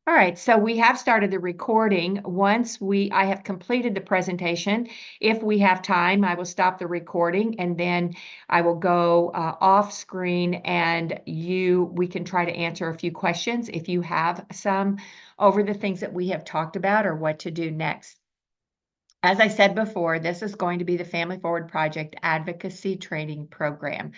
All right, so we have started the recording. Once I have completed the presentation, if we have time, I will stop the recording and then I will go off screen and we can try to answer a few questions if you have some over the things that we have talked about or what to do next. As I said before, this is going to be the Family Forward Project Advocacy Training Program.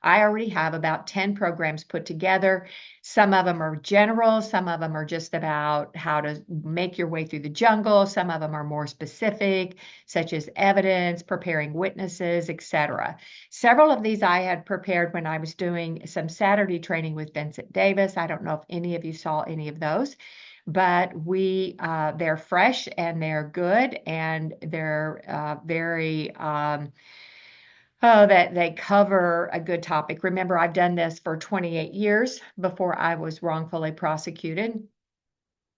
I already have about 10 programs put together. Some of them are general, some of them are just about how to make your way through the jungle, some of them are more specific, such as evidence, preparing witnesses, etc. Several of these I had prepared when I was doing some Saturday training with Vincent Davis. I don't know if any of you saw any of those, but they're fresh and they're good and they're very that they cover a good topic. Remember, I've done this for 28 years before I was wrongfully prosecuted.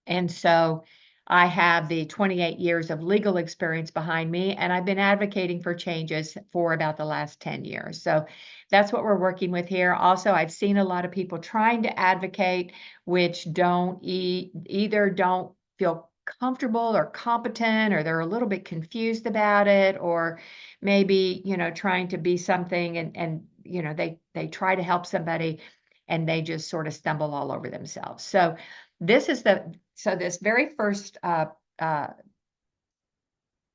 And so I have the 28 years of legal experience behind me, and I've been advocating for changes for about the last 10 years. So that's what we're working with here. Also, I've seen a lot of people trying to advocate, which either don't feel comfortable or competent, or they're a little bit confused about it, or maybe, trying to be something and they try to help somebody and they just sort of stumble all over themselves. So this very first uh,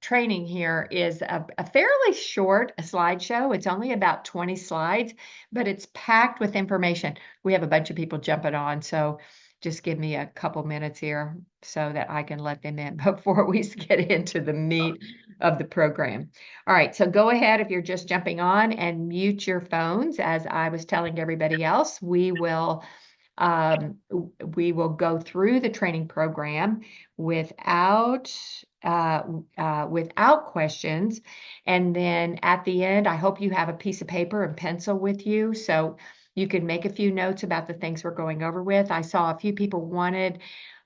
training here is a fairly short slideshow. It's only about 20 slides, but it's packed with information. We have a bunch of people jumping on, so just give me a couple minutes here so that I can let them in before we get into the meat of the program. All right, so go ahead if you're just jumping on and mute your phones. As I was telling everybody else, we will go through the training program without without questions. And then at the end, I hope you have a piece of paper and pencil with you so you can make a few notes about the things we're going over with. I saw a few people wanted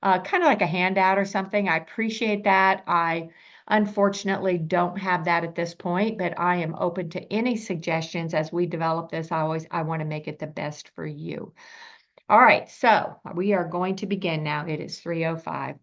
kind of like a handout or something. I appreciate that. I unfortunately don't have that at this point, but I am open to any suggestions as we develop this. I want to make it the best for you. All right, so we are going to begin now. It is 3:05.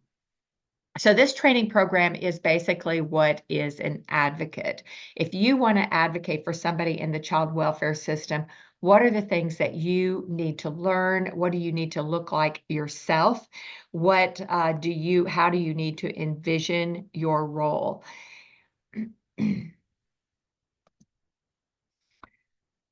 So this training program is basically what is an advocate. If you want to advocate for somebody in the child welfare system, what are the things that you need to learn? What do you need to look like yourself? How do you need to envision your role?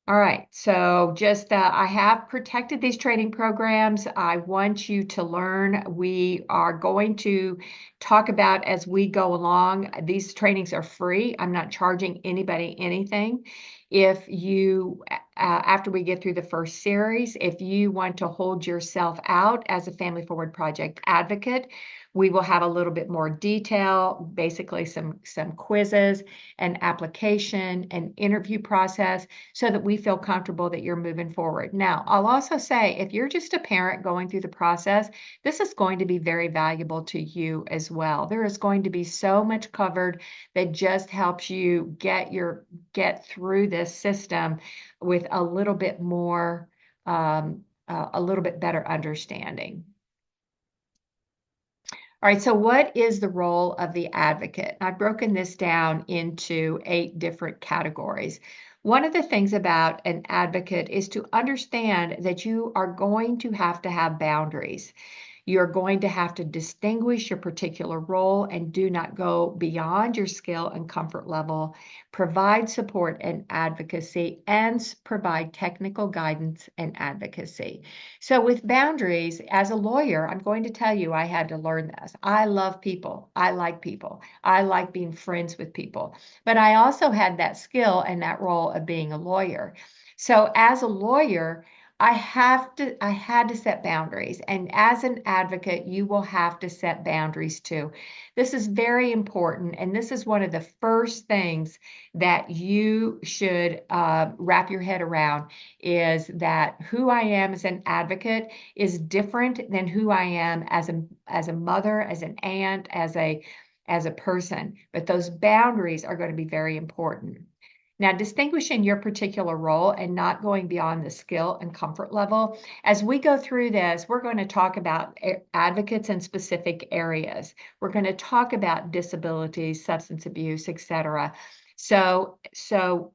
All right, so just I have protected these training programs. I want you to learn. We are going to talk about as we go along. These trainings are free. I'm not charging anybody anything. If you, after we get through the first series, if you want to hold yourself out as a Family Forward Project advocate, we will have a little bit more detail, basically some quizzes, an application, an interview process, so that we feel comfortable that you're moving forward. Now, I'll also say if you're just a parent going through the process, this is going to be very valuable to you as well. There is going to be so much covered that just helps you get through this system with a little bit more, a little bit better understanding. All right, so what is the role of the advocate? I've broken this down into 8 different categories. One of the things about an advocate is to understand that you are going to have boundaries. You're going to have to distinguish your particular role and do not go beyond your skill and comfort level, provide support and advocacy, and provide technical guidance and advocacy. So with boundaries, as a lawyer, I'm going to tell you I had to learn this. I love people. I like people. I like being friends with people. But I also had that skill and that role of being a lawyer. So as a lawyer, I had to set boundaries. And as an advocate, you will have to set boundaries too. This is very important. And this is one of the first things that you should wrap your head around is that who I am as an advocate is different than who I am as a mother, as an aunt, as a person. But those boundaries are going to be very important. Now, distinguishing your particular role and not going beyond the skill and comfort level. As we go through this, we're going to talk about advocates in specific areas. We're going to talk about disabilities, substance abuse, etc. So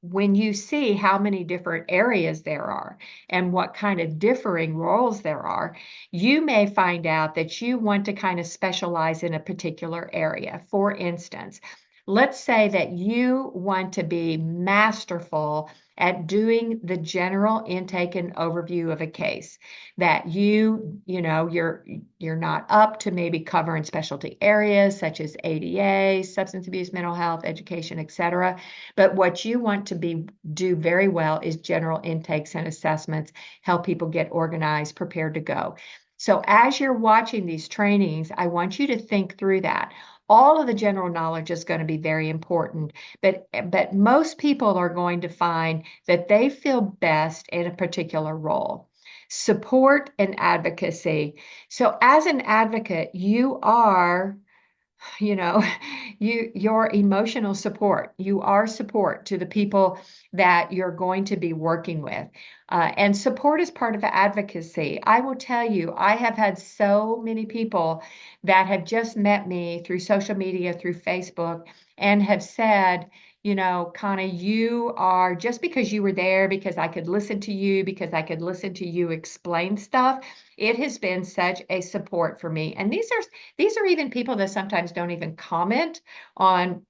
when you see how many different areas there are and what kind of differing roles there are, you may find out that you want to kind of specialize in a particular area. For instance, let's say that you want to be masterful at doing the general intake and overview of a case, that you're not up to maybe covering specialty areas such as ADA, substance abuse, mental health, education, etc. But what you want to do very well is general intakes and assessments, help people get organized, prepared to go. So as you're watching these trainings, I want you to think through that. All of the general knowledge is going to be very important, but most people are going to find that they feel best in a particular role. Support and advocacy. So as an advocate, you are, you know, your emotional support. You are support to the people that you're going to be working with. And support is part of advocacy. I will tell you, I have had so many people that have just met me through social media, through Facebook, and have said, Connie, you are, just because you were there, because I could listen to you, because I could listen to you explain stuff, it has been such a support for me. And these are even people that sometimes don't even comment on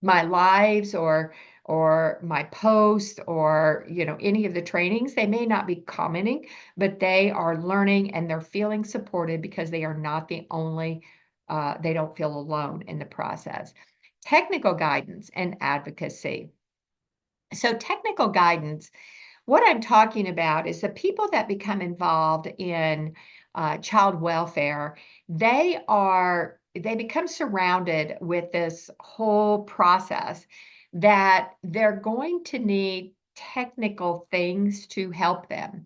my lives or my posts or any of the trainings. They may not be commenting, but they are learning and they're feeling supported because they are not the only they don't feel alone in the process. Technical guidance and advocacy. So technical guidance, what I'm talking about is the people that become involved in child welfare. They become surrounded with this whole process that they're going to need technical things to help them.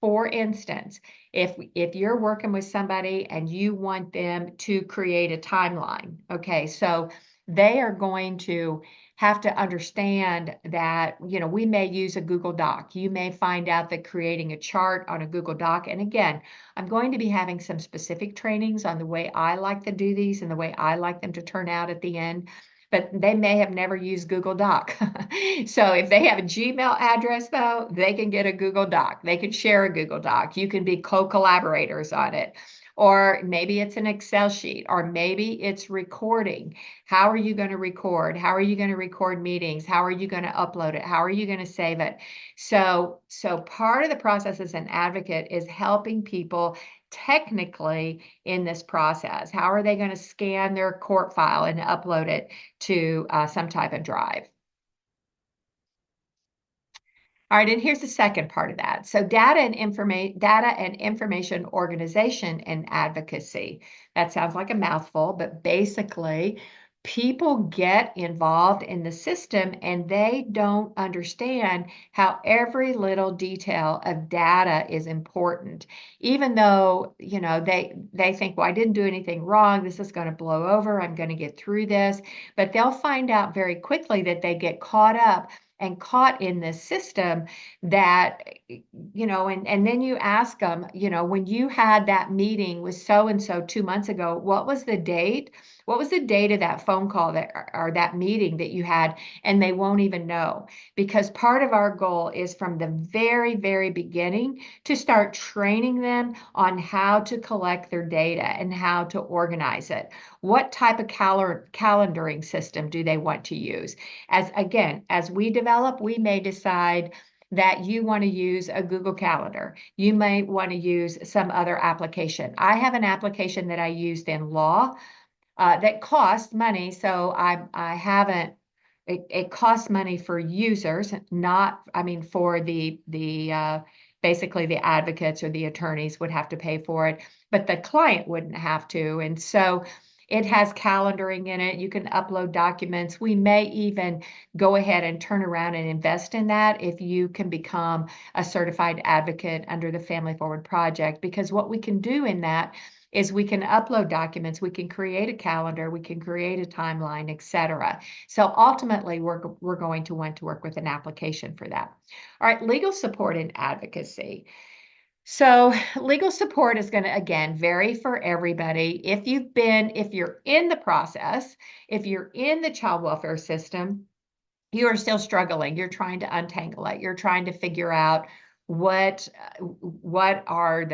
For instance, if you're working with somebody and you want them to create a timeline, okay, so they are going to have to understand that, we may use a Google Doc. You may find out that creating a chart on a Google Doc, and again, I'm going to be having some specific trainings on the way I like to do these and the way I like them to turn out at the end. But they may have never used Google Doc. So if they have a Gmail address, though, they can get a Google Doc. They can share a Google Doc. You can be co-collaborators on it. Or maybe it's an Excel sheet, or maybe it's recording. How are you going to record? How are you going to record meetings? How are you going to upload it? How are you going to save it? So part of the process as an advocate is helping people technically in this process. How are they going to scan their court file and upload it to some type of drive? All right, and here's the second part of that. So data and information organization and advocacy. That sounds like a mouthful, but basically people get involved in the system and they don't understand how every little detail of data is important. Even though, they think, well, I didn't do anything wrong. This is going to blow over. I'm going to get through this. But they'll find out very quickly that they get caught up and caught in this system that, and then you ask them, when you had that meeting with so and so 2 months ago, what was the date? What was the date of that phone call or that meeting that you had? And they won't even know, because part of our goal is from the very, very beginning to start training them on how to collect their data and how to organize it. What type of calendaring system do they want to use? As we develop, we may decide that you want to use a Google Calendar. You may want to use some other application. I have an application that I used in law that costs money, so I haven't. It costs money for users, not, I mean, for the basically the advocates or the attorneys would have to pay for it, but the client wouldn't have to. And so It has calendaring in it. You can upload documents. We may even go ahead and turn around and invest in that if you can become a certified advocate under the Family Forward Project, because what we can do in that is we can upload documents, we can create a calendar, we can create a timeline, etc. So ultimately, we're going to want to work with an application for that. All right, legal support and advocacy. So legal support is going to, again, vary for everybody. If you're in the process, if you're in the child welfare system, you are still struggling. You're trying to untangle it. You're trying to figure out what are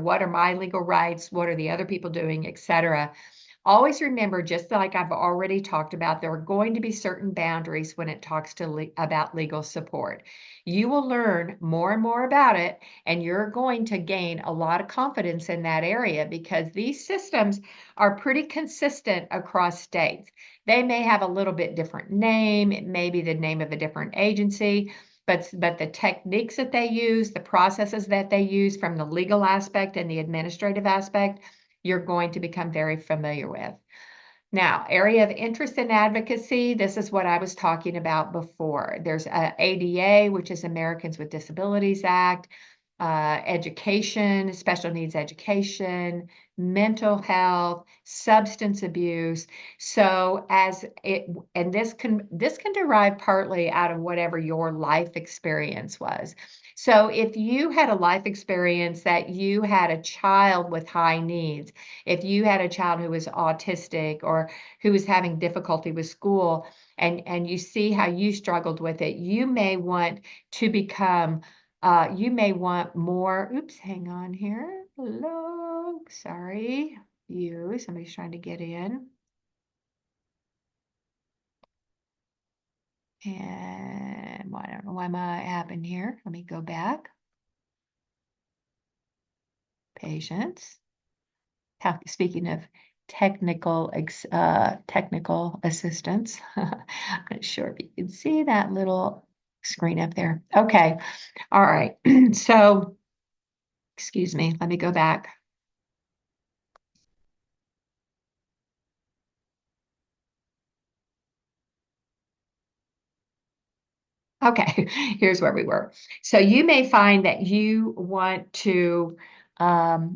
what are my legal rights? What are the other people doing, et cetera. Always remember, just like I've already talked about, there are going to be certain boundaries when it talks about legal support. You will learn more and more about it, and you're going to gain a lot of confidence in that area because these systems are pretty consistent across states. They may have a little bit different name. It may be the name of a different agency, but the techniques that they use, the processes that they use from the legal aspect and the administrative aspect, you're going to become very familiar with. Now, area of interest and advocacy, this is what I was talking about before. There's ADA, which is Americans with Disabilities Act, education, special needs education, mental health, substance abuse. So and this can derive partly out of whatever your life experience was. So if you had a life experience that you had a child with high needs, if you had a child who was autistic or who was having difficulty with school, and you see how you struggled with it, you may want to become you may want more. Oops, hang on here. Hello. Sorry. Somebody's trying to get in. And I don't know why my happened here. Let me go back. Patience. Speaking of technical assistance, I'm not sure if you can see that little screen up there. Okay. All right. So, excuse me. Let me go back. Okay, here's where we were. So you may find that you want to, why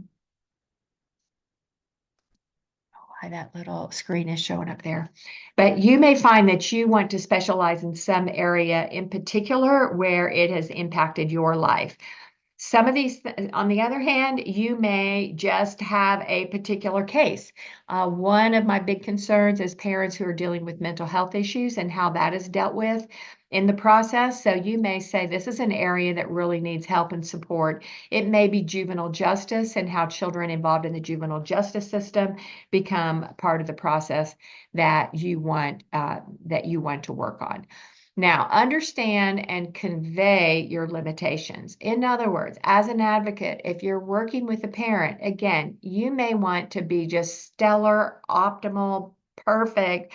that little screen is showing up there, but you may find that you want to specialize in some area in particular where it has impacted your life. Some of these, on the other hand, you may just have a particular case. One of my big concerns is parents who are dealing with mental health issues and how that is dealt with in the process. So you may say this is an area that really needs help and support. It may be juvenile justice and how children involved in the juvenile justice system become part of the process that you want to work on. Now, understand and convey your limitations. In other words, as an advocate, if you're working with a parent, again, you may want to be just stellar, optimal, perfect,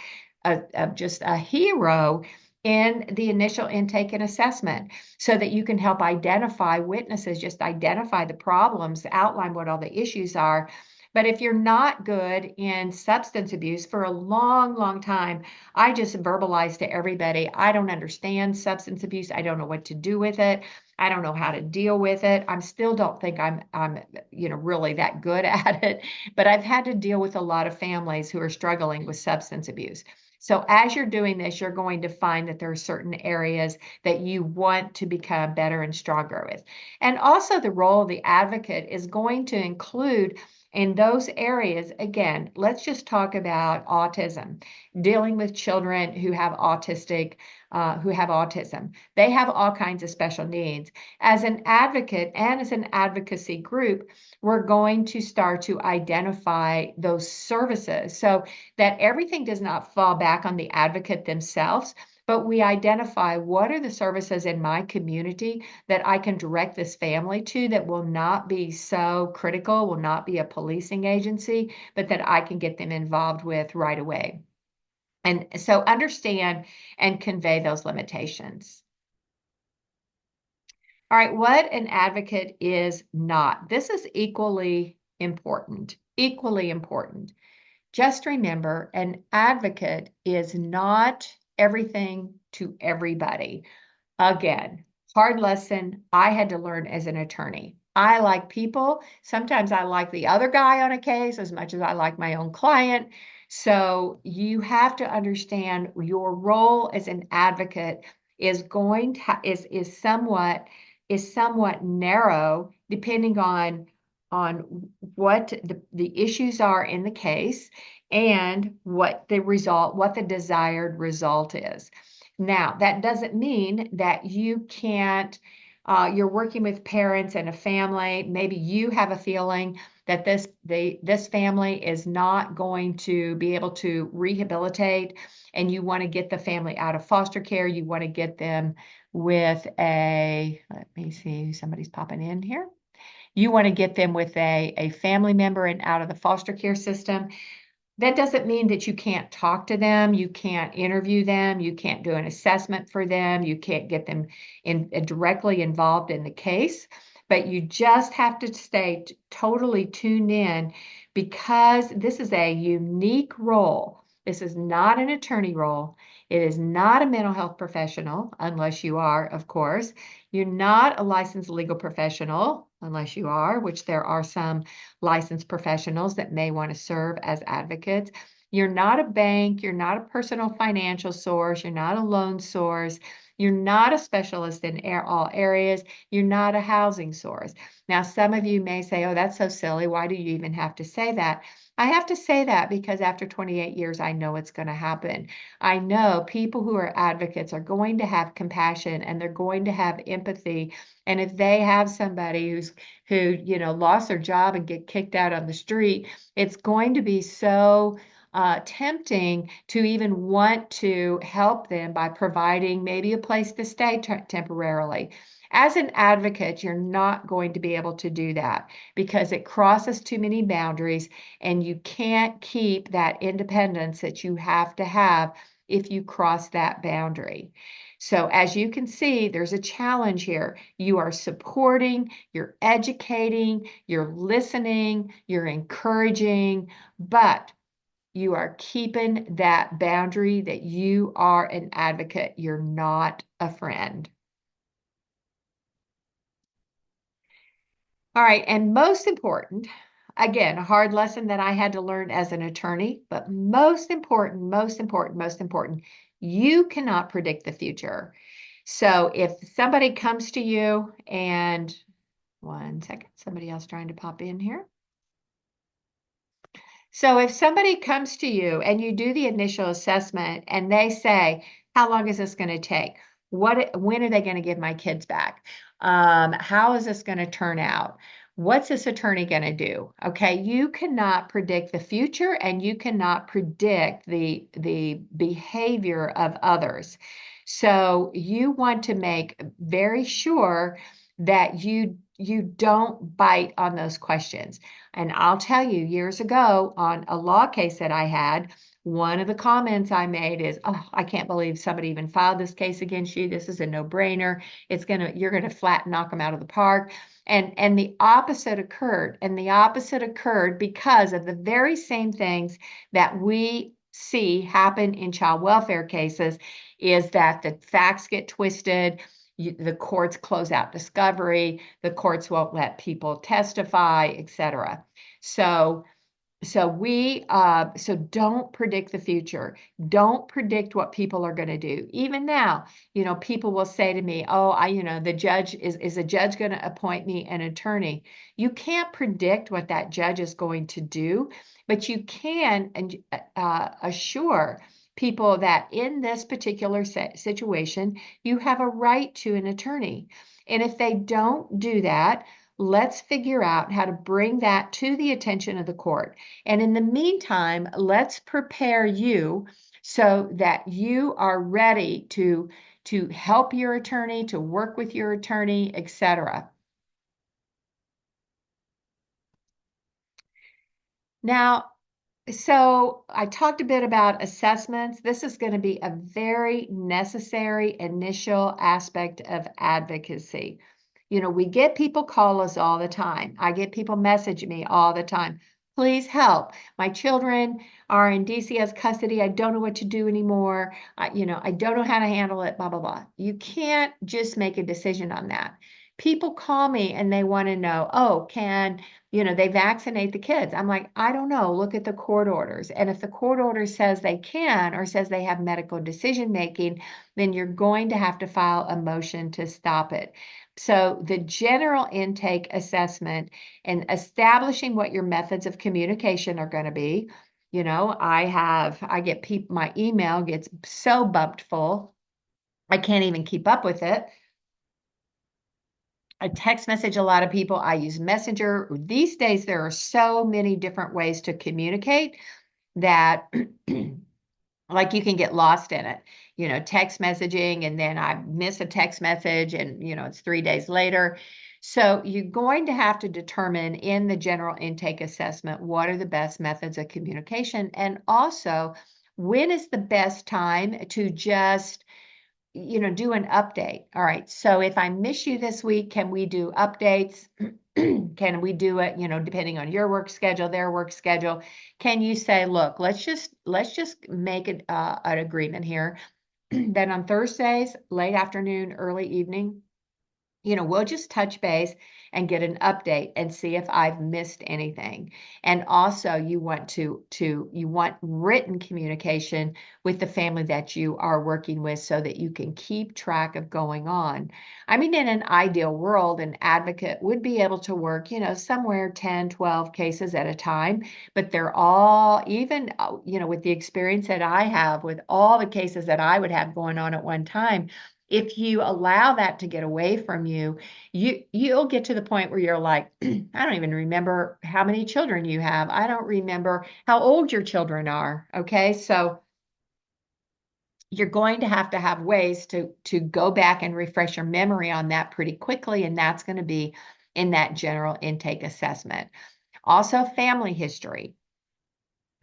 just a hero in the initial intake and assessment so that you can help identify witnesses, just identify the problems, outline what all the issues are. But if you're not good in substance abuse, for a long, long time, I just verbalized to everybody, I don't understand substance abuse. I don't know what to do with it. I don't know how to deal with it. I still don't think I'm really that good at it, but I've had to deal with a lot of families who are struggling with substance abuse. So as you're doing this, you're going to find that there are certain areas that you want to become better and stronger with. And also the role of the advocate is going to include in those areas, again, let's just talk about autism, dealing with children who have autism. They have all kinds of special needs. As an advocate and as an advocacy group, we're going to start to identify those services so that everything does not fall back on the advocate themselves, but we identify what are the services in my community that I can direct this family to that will not be so critical, will not be a policing agency, but that I can get them involved with right away. And so understand and convey those limitations. All right, what an advocate is not. This is equally important, equally important. just remember an advocate is not everything to everybody. Again, hard lesson I had to learn as an attorney. I like people. Sometimes I like the other guy on a case as much as I like my own client. So you have to understand your role as an advocate is going to is somewhat narrow depending on what the issues are in the case and what the desired result is. Now, that doesn't mean that you can't, you're working with parents and a family. Maybe you have a feeling that this family is not going to be able to rehabilitate, and you want to get the family out of foster care. You want to get them with let me see, somebody's popping in here. You want to get them with a family member and out of the foster care system. That doesn't mean that you can't talk to them, you can't interview them, you can't do an assessment for them, you can't get them directly involved in the case, but you just have to stay totally tuned in because this is a unique role. This is not an attorney role. It is not a mental health professional, unless you are, of course. You're not a licensed legal professional, unless you are, which there are some licensed professionals that may want to serve as advocates. You're not a bank, you're not a personal financial source, you're not a loan source, you're not a specialist in all areas, you're not a housing source. Now, some of you may say, oh, that's so silly. Why do you even have to say that? I have to say that because after 28 years, I know it's going to happen. I know people who are advocates are going to have compassion and they're going to have empathy. And if they have somebody who lost their job and get kicked out on the street, it's going to be so tempting to even want to help them by providing maybe a place to stay temporarily. As an advocate, you're not going to be able to do that because it crosses too many boundaries and you can't keep that independence that you have to have if you cross that boundary. So as you can see, there's a challenge here. You are supporting, you're educating, you're listening, you're encouraging, but you are keeping that boundary that you are an advocate. You're not a friend. All right, and most important, again, a hard lesson that I had to learn as an attorney, but most important, you cannot predict the future. So if somebody comes to you and one second, somebody else trying to pop in here. So if somebody comes to you and you do the initial assessment and they say, how long is this going to take? When are they going to give my kids back? How is this going to turn out? What's this attorney going to do? Okay, you cannot predict the future and you cannot predict the behavior of others. So you want to make very sure that you don't bite on those questions. And I'll tell you, years ago on a law case that I had, one of the comments I made is, "Oh, I can't believe somebody even filed this case against you. This is a no-brainer. You're gonna flat knock them out of the park." And the opposite occurred. And the opposite occurred because of the very same things that we see happen in child welfare cases, is that the facts get twisted. The courts close out discovery, the courts won't let people testify, etc. So so don't predict the future. Don't predict what people are going to do. Even now, people will say to me, "Oh, the judge is a judge going to appoint me an attorney?" You can't predict what that judge is going to do, but you can assure people that in this particular situation, you have a right to an attorney. And if they don't do that, let's figure out how to bring that to the attention of the court. And in the meantime, let's prepare you so that you are ready to help your attorney, to work with your attorney, etc. Now, so I talked a bit about assessments. This is going to be a very necessary initial aspect of advocacy. We get people call us all the time. I get people message me all the time. Please help. My children are in DCS custody. I don't know what to do anymore. I don't know how to handle it, blah, blah, blah. You can't just make a decision on that. People call me and they want to know, oh, they vaccinate the kids? I'm like, I don't know. Look at the court orders. And if the court order says they can or says they have medical decision making, then you're going to have to file a motion to stop it. So the general intake assessment and establishing what your methods of communication are going to be. I get people, my email gets so bumped full, I can't even keep up with it. I text message a lot of people. I use Messenger. These days, there are so many different ways to communicate that like you can get lost in it, text messaging, and then I miss a text message and, it's 3 days later. So you're going to have to determine in the general intake assessment, what are the best methods of communication? And also, when is the best time to just do an update? All right. So if I miss you this week, can we do updates? Can we do it, depending on your work schedule, their work schedule? Can you say, look, let's just make an agreement here that on Thursdays, late afternoon, early evening, we'll just touch base and get an update and see if I've missed anything. And also you want written communication with the family that you are working with so that you can keep track of going on. I mean, in an ideal world, an advocate would be able to work, somewhere 10, 12 cases at a time, but they're all, even, with the experience that I have with all the cases that I would have going on at one time, if you allow that to get away from you, you'll get to the point where you're like, I don't even remember how many children you have. I don't remember how old your children are. Okay. So you're going to have ways to go back and refresh your memory on that pretty quickly. And that's going to be in that general intake assessment. Also, family history.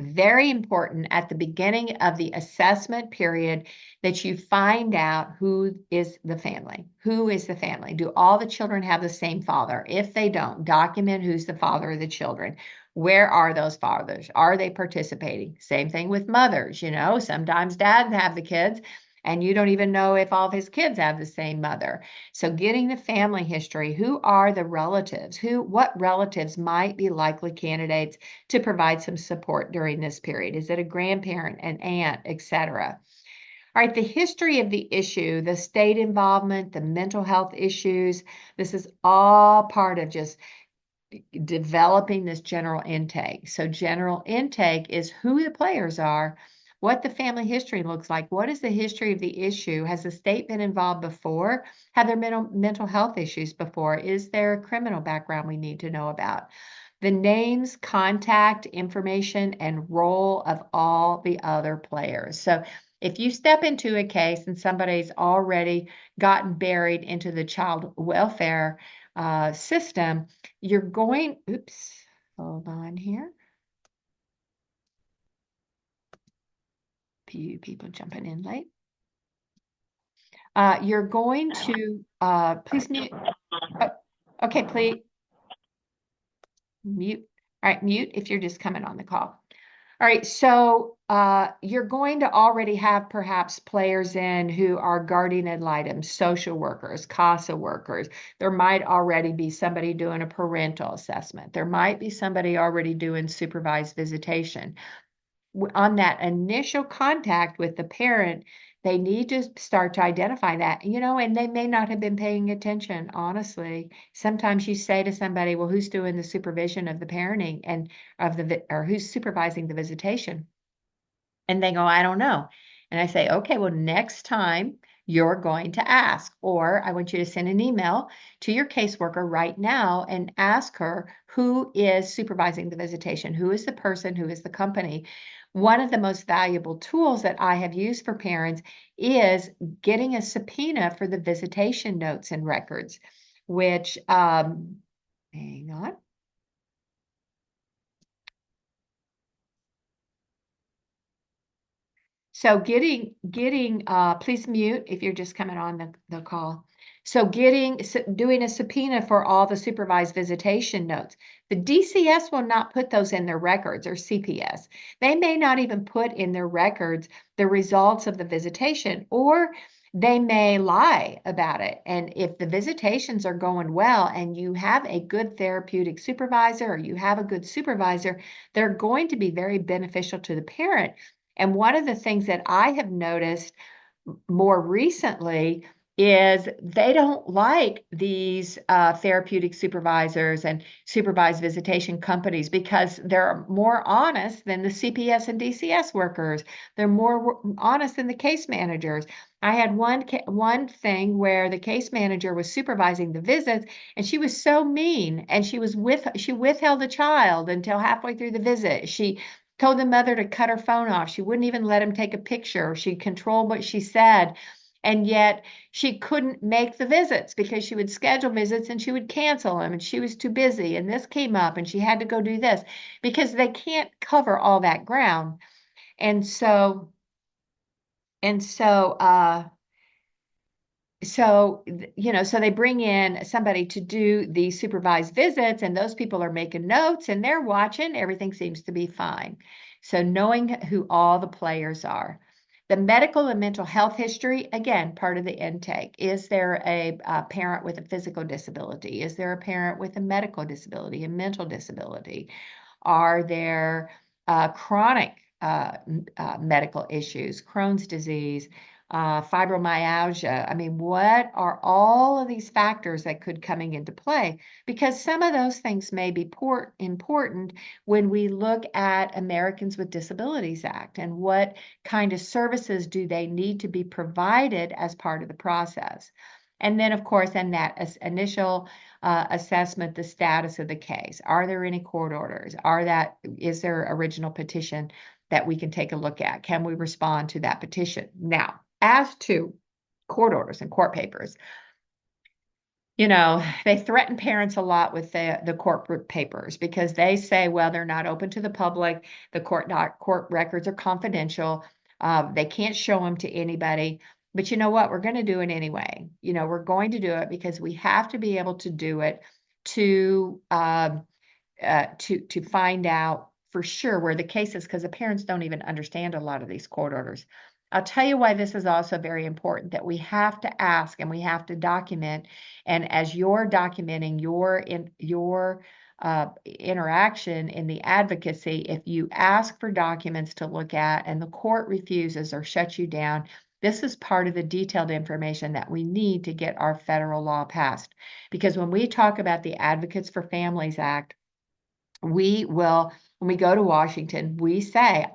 Very important at the beginning of the assessment period that you find out who is the family. Who is the family? Do all the children have the same father? If they don't, document who's the father of the children. Where are those fathers? Are they participating? Same thing with mothers. Sometimes dads have the kids and you don't even know if all of his kids have the same mother. So getting the family history, who are the relatives? What relatives might be likely candidates to provide some support during this period? Is it a grandparent, an aunt, etc.? All right, the history of the issue, the state involvement, the mental health issues, this is all part of just developing this general intake. So general intake is who the players are, what the family history looks like, what is the history of the issue, has the state been involved before, have there been mental health issues before, is there a criminal background we need to know about? The names, contact information, and role of all the other players. So if you step into a case and somebody's already gotten buried into the child welfare system, you're going, oops, hold on here. Few people jumping in late. You're going to, please mute. Oh, okay, please mute. All right, mute if you're just coming on the call. All right, so you're going to already have perhaps players in who are guardian ad litem, social workers, CASA workers. There might already be somebody doing a parental assessment. There might be somebody already doing supervised visitation. On that initial contact with the parent, they need to start to identify that, and they may not have been paying attention, honestly. Sometimes you say to somebody, well, who's doing the supervision of the parenting and or who's supervising the visitation? And they go, I don't know. And I say, okay, well, next time you're going to ask, or I want you to send an email to your caseworker right now and ask her who is supervising the visitation, who is the person, who is the company. One of the most valuable tools that I have used for parents is getting a subpoena for the visitation notes and records, which, hang on. So please mute if you're just coming on the call. So doing a subpoena for all the supervised visitation notes. The DCS will not put those in their records, or CPS. They may not even put in their records the results of the visitation, or they may lie about it. And if the visitations are going well and you have a good therapeutic supervisor, or you have a good supervisor, they're going to be very beneficial to the parent. And one of the things that I have noticed more recently is they don't like these therapeutic supervisors and supervised visitation companies because they're more honest than the CPS and DCS workers. They're more honest than the case managers. I had one thing where the case manager was supervising the visits, and she was so mean, and she withheld the child until halfway through the visit. She told the mother to cut her phone off. She wouldn't even let him take a picture. She controlled what she said. And yet she couldn't make the visits because she would schedule visits and she would cancel them, and she was too busy. And this came up and she had to go do this because they can't cover all that ground. And so, and so, so they bring in somebody to do the supervised visits, and those people are making notes and they're watching. Everything seems to be fine. So knowing who all the players are. The medical and mental health history, again, part of the intake. Is there a parent with a physical disability? Is there a parent with a medical disability, a mental disability? Are there chronic medical issues, Crohn's disease, fibromyalgia? I mean, what are all of these factors that could coming into play? Because some of those things may be important when we look at Americans with Disabilities Act, and what kind of services do they need to be provided as part of the process. And then, of course, in that initial assessment, the status of the case. Are there any court orders? Is there original petition that we can take a look at? Can we respond to that petition? Now, as to court orders and court papers, they threaten parents a lot with the court papers because they say, well, they're not open to the public. The court records are confidential. They can't show them to anybody. But you know what? We're going to do it anyway. We're going to do it because we have to be able to do it to find out for sure where the case is, because the parents don't even understand a lot of these court orders. I'll tell you why this is also very important, that we have to ask and we have to document. And as you're documenting your interaction in the advocacy, if you ask for documents to look at and the court refuses or shuts you down, this is part of the detailed information that we need to get our federal law passed. Because when we talk about the Advocates for Families Act, when we go to Washington,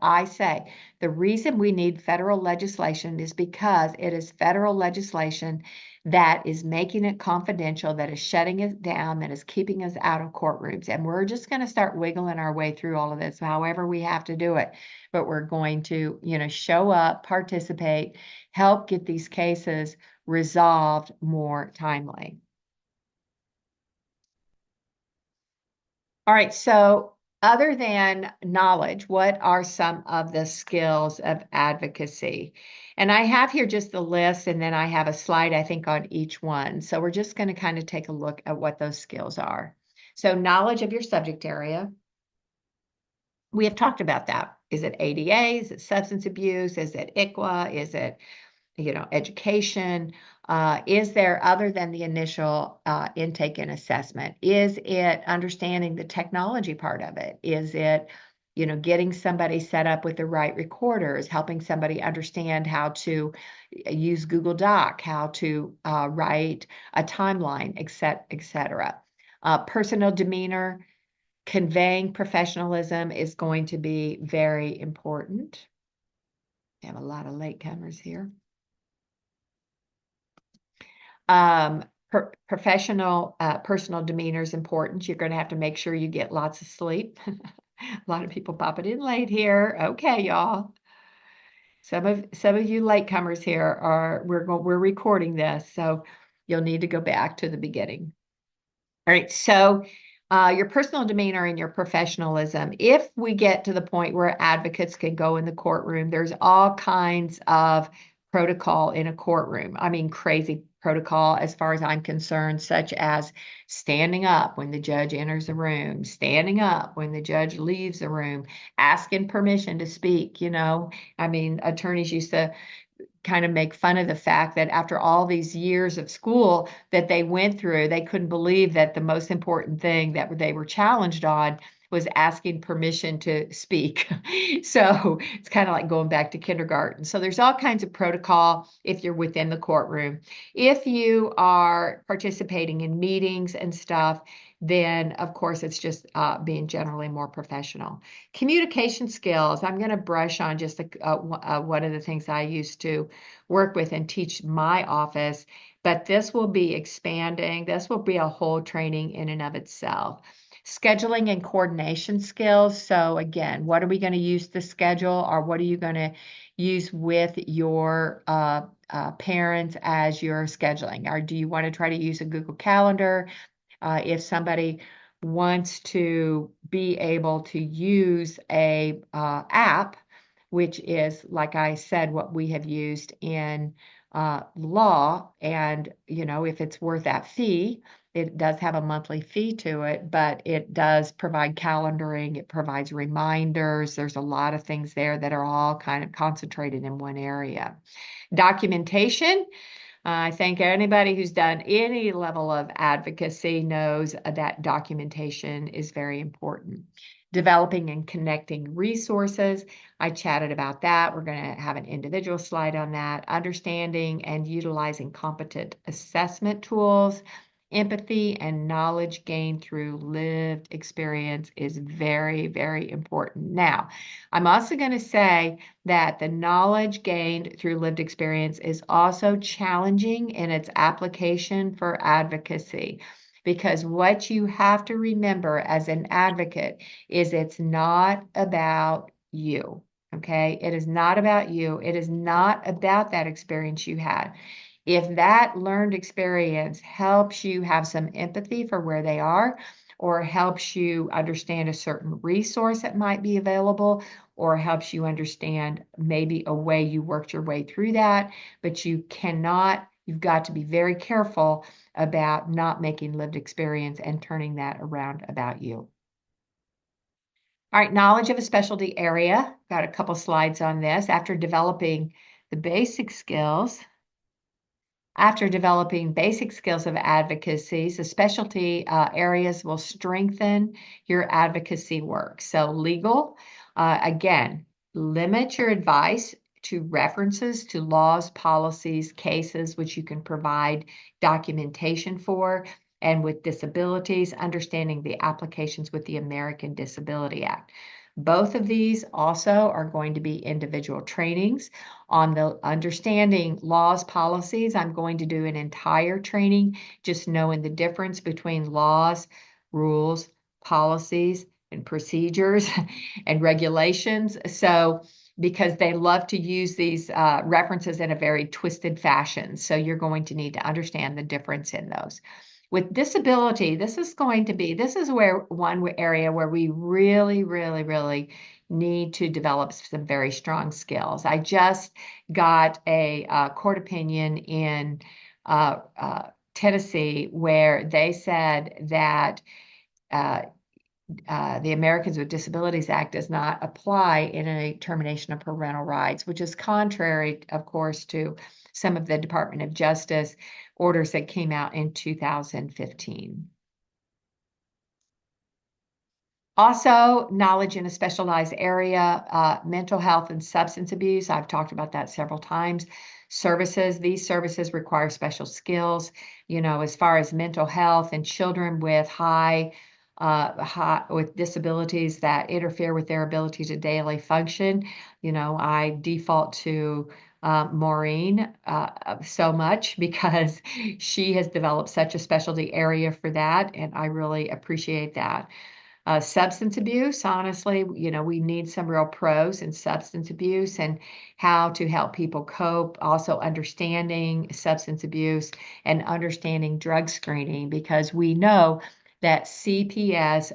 I say, the reason we need federal legislation is because it is federal legislation that is making it confidential, that is shutting it down, that is keeping us out of courtrooms. And we're just going to start wiggling our way through all of this, however we have to do it. But we're going to, show up, participate, help get these cases resolved more timely. All right, so other than knowledge, what are some of the skills of advocacy? And I have here just the list, and then I have a slide, I think, on each one. So we're just going to kind of take a look at what those skills are. So knowledge of your subject area. We have talked about that. Is it ADA? Is it substance abuse? Is it ICWA? Is it education? Is there, other than the initial intake and assessment, is it understanding the technology part of it? Is it, getting somebody set up with the right recorders, helping somebody understand how to use Google Doc, how to write a timeline, et cetera. Personal demeanor, conveying professionalism is going to be very important. We have a lot of latecomers here. Personal demeanor is important. You're going to have to make sure you get lots of sleep. A lot of people popping in late here. Okay, y'all. Some of you latecomers here we're recording this, so you'll need to go back to the beginning. All right, so your personal demeanor and your professionalism. If we get to the point where advocates can go in the courtroom, there's all kinds of protocol in a courtroom. I mean, crazy protocol as far as I'm concerned, such as standing up when the judge enters the room, standing up when the judge leaves the room, asking permission to speak. I mean, attorneys used to kind of make fun of the fact that after all these years of school that they went through, they couldn't believe that the most important thing that they were challenged on was asking permission to speak. So it's kind of like going back to kindergarten. So there's all kinds of protocol if you're within the courtroom. If you are participating in meetings and stuff, then of course it's just being generally more professional. Communication skills, I'm going to brush on just one of the things I used to work with and teach my office, but this will be expanding. This will be a whole training in and of itself. Scheduling and coordination skills. So again, what are we going to use to schedule, or what are you going to use with your parents as you're scheduling? Or do you want to try to use a Google Calendar? If somebody wants to be able to use a app, which is, like I said, what we have used in law, and if it's worth that fee, it does have a monthly fee to it, but it does provide calendaring, it provides reminders. There's a lot of things there that are all kind of concentrated in one area. Documentation. I think anybody who's done any level of advocacy knows that documentation is very important. Developing and connecting resources. I chatted about that. We're going to have an individual slide on that. Understanding and utilizing competent assessment tools. Empathy and knowledge gained through lived experience is very, very important. Now, I'm also going to say that the knowledge gained through lived experience is also challenging in its application for advocacy. Because what you have to remember as an advocate is it's not about you. Okay. It is not about you. It is not about that experience you had. If that learned experience helps you have some empathy for where they are, or helps you understand a certain resource that might be available, or helps you understand maybe a way you worked your way through that, but you've got to be very careful about not making lived experience and turning that around about you. All right, knowledge of a specialty area. Got a couple slides on this. After developing basic skills of advocacy, the specialty areas will strengthen your advocacy work. So legal, again, limit your advice to references to laws, policies, cases, which you can provide documentation for. And with disabilities, understanding the applications with the American Disability Act. Both of these also are going to be individual trainings on the understanding laws, policies. I'm going to do an entire training just knowing the difference between laws, rules, policies, and procedures and regulations. So, because they love to use these references in a very twisted fashion. So you're going to need to understand the difference in those. With disability, this is where one area where we really, really, really need to develop some very strong skills. I just got a court opinion in Tennessee where they said that uh, the Americans with Disabilities Act does not apply in a termination of parental rights, which is contrary, of course, to some of the Department of Justice orders that came out in 2015. Also, knowledge in a specialized area, mental health and substance abuse. I've talked about that several times. Services, these services require special skills, as far as mental health and children with with disabilities that interfere with their ability to daily function. I default to Maureen so much because she has developed such a specialty area for that, and I really appreciate that. Substance abuse, honestly, we need some real pros in substance abuse and how to help people cope. Also understanding substance abuse and understanding drug screening, because we know that CPS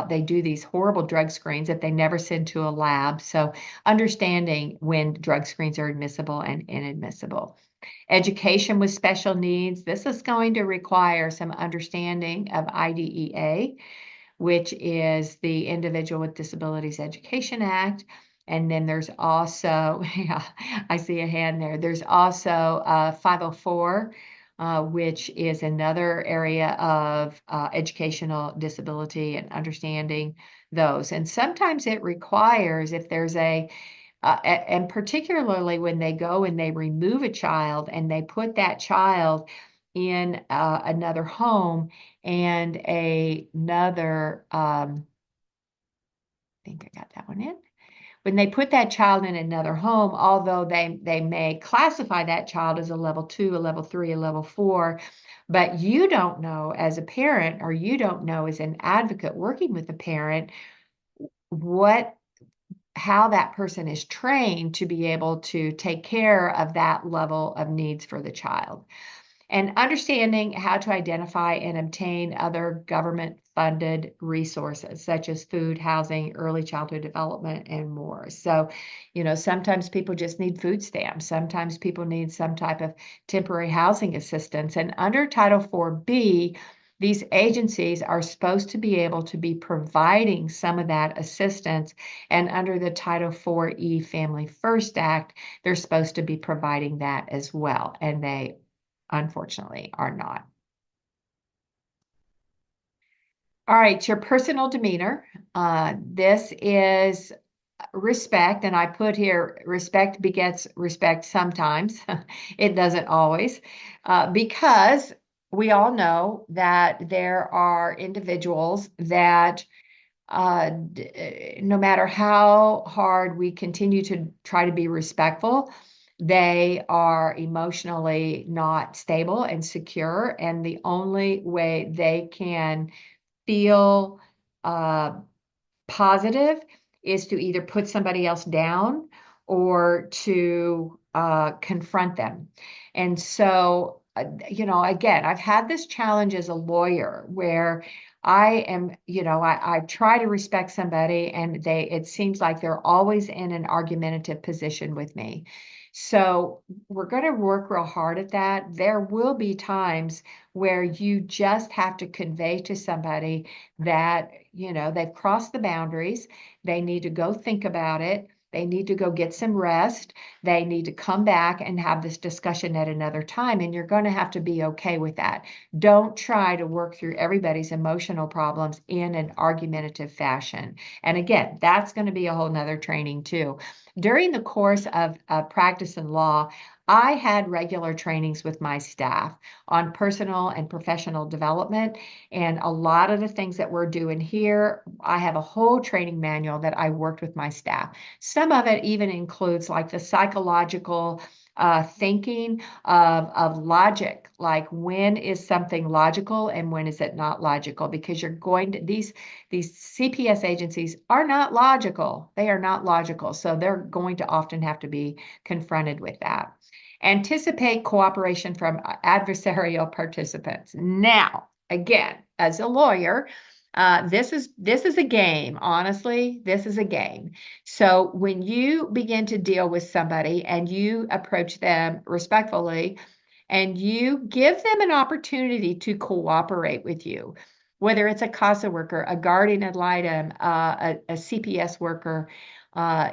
they do these horrible drug screens that they never send to a lab. So understanding when drug screens are admissible and inadmissible. Education with special needs, this is going to require some understanding of IDEA, which is the Individual with Disabilities Education Act. And then there's also, yeah, I see a hand there. There's also 504, which is another area of educational disability and understanding those. And sometimes it requires, if there's and particularly when they go and they remove a child and they put that child in another home and another, I think I got that one in. When they put that child in another home, although they may classify that child as a level 2, a level 3, a level 4, but you don't know as a parent, or you don't know as an advocate working with a parent, how that person is trained to be able to take care of that level of needs for the child. And understanding how to identify and obtain other government-funded resources, such as food, housing, early childhood development, and more. So, sometimes people just need food stamps. Sometimes people need some type of temporary housing assistance. And under Title IV-B, these agencies are supposed to be able to be providing some of that assistance. And under the Title IV-E Family First Act, they're supposed to be providing that as well. And they unfortunately are not. All right, your personal demeanor. This is respect, and I put here respect begets respect sometimes. It doesn't always, because we all know that there are individuals that no matter how hard we continue to try to be respectful, they are emotionally not stable and secure. And the only way they can feel positive is to either put somebody else down or to confront them. And so, again, I've had this challenge as a lawyer where I am, I try to respect somebody and it seems like they're always in an argumentative position with me. So we're going to work real hard at that. There will be times where you just have to convey to somebody that, they've crossed the boundaries. They need to go think about it. They need to go get some rest. They need to come back and have this discussion at another time. And you're going to have to be okay with that. Don't try to work through everybody's emotional problems in an argumentative fashion. And again, that's going to be a whole nother training too. During the course of practice in law, I had regular trainings with my staff on personal and professional development. And a lot of the things that we're doing here, I have a whole training manual that I worked with my staff. Some of it even includes like the psychological thinking of logic, like when is something logical and when is it not logical? Because you're going to, these CPS agencies are not logical. They are not logical. So they're going to often have to be confronted with that. Anticipate cooperation from adversarial participants. Now, again, as a lawyer, this is a game. Honestly, this is a game. So when you begin to deal with somebody and you approach them respectfully and you give them an opportunity to cooperate with you, whether it's a CASA worker, a guardian ad litem, a CPS worker,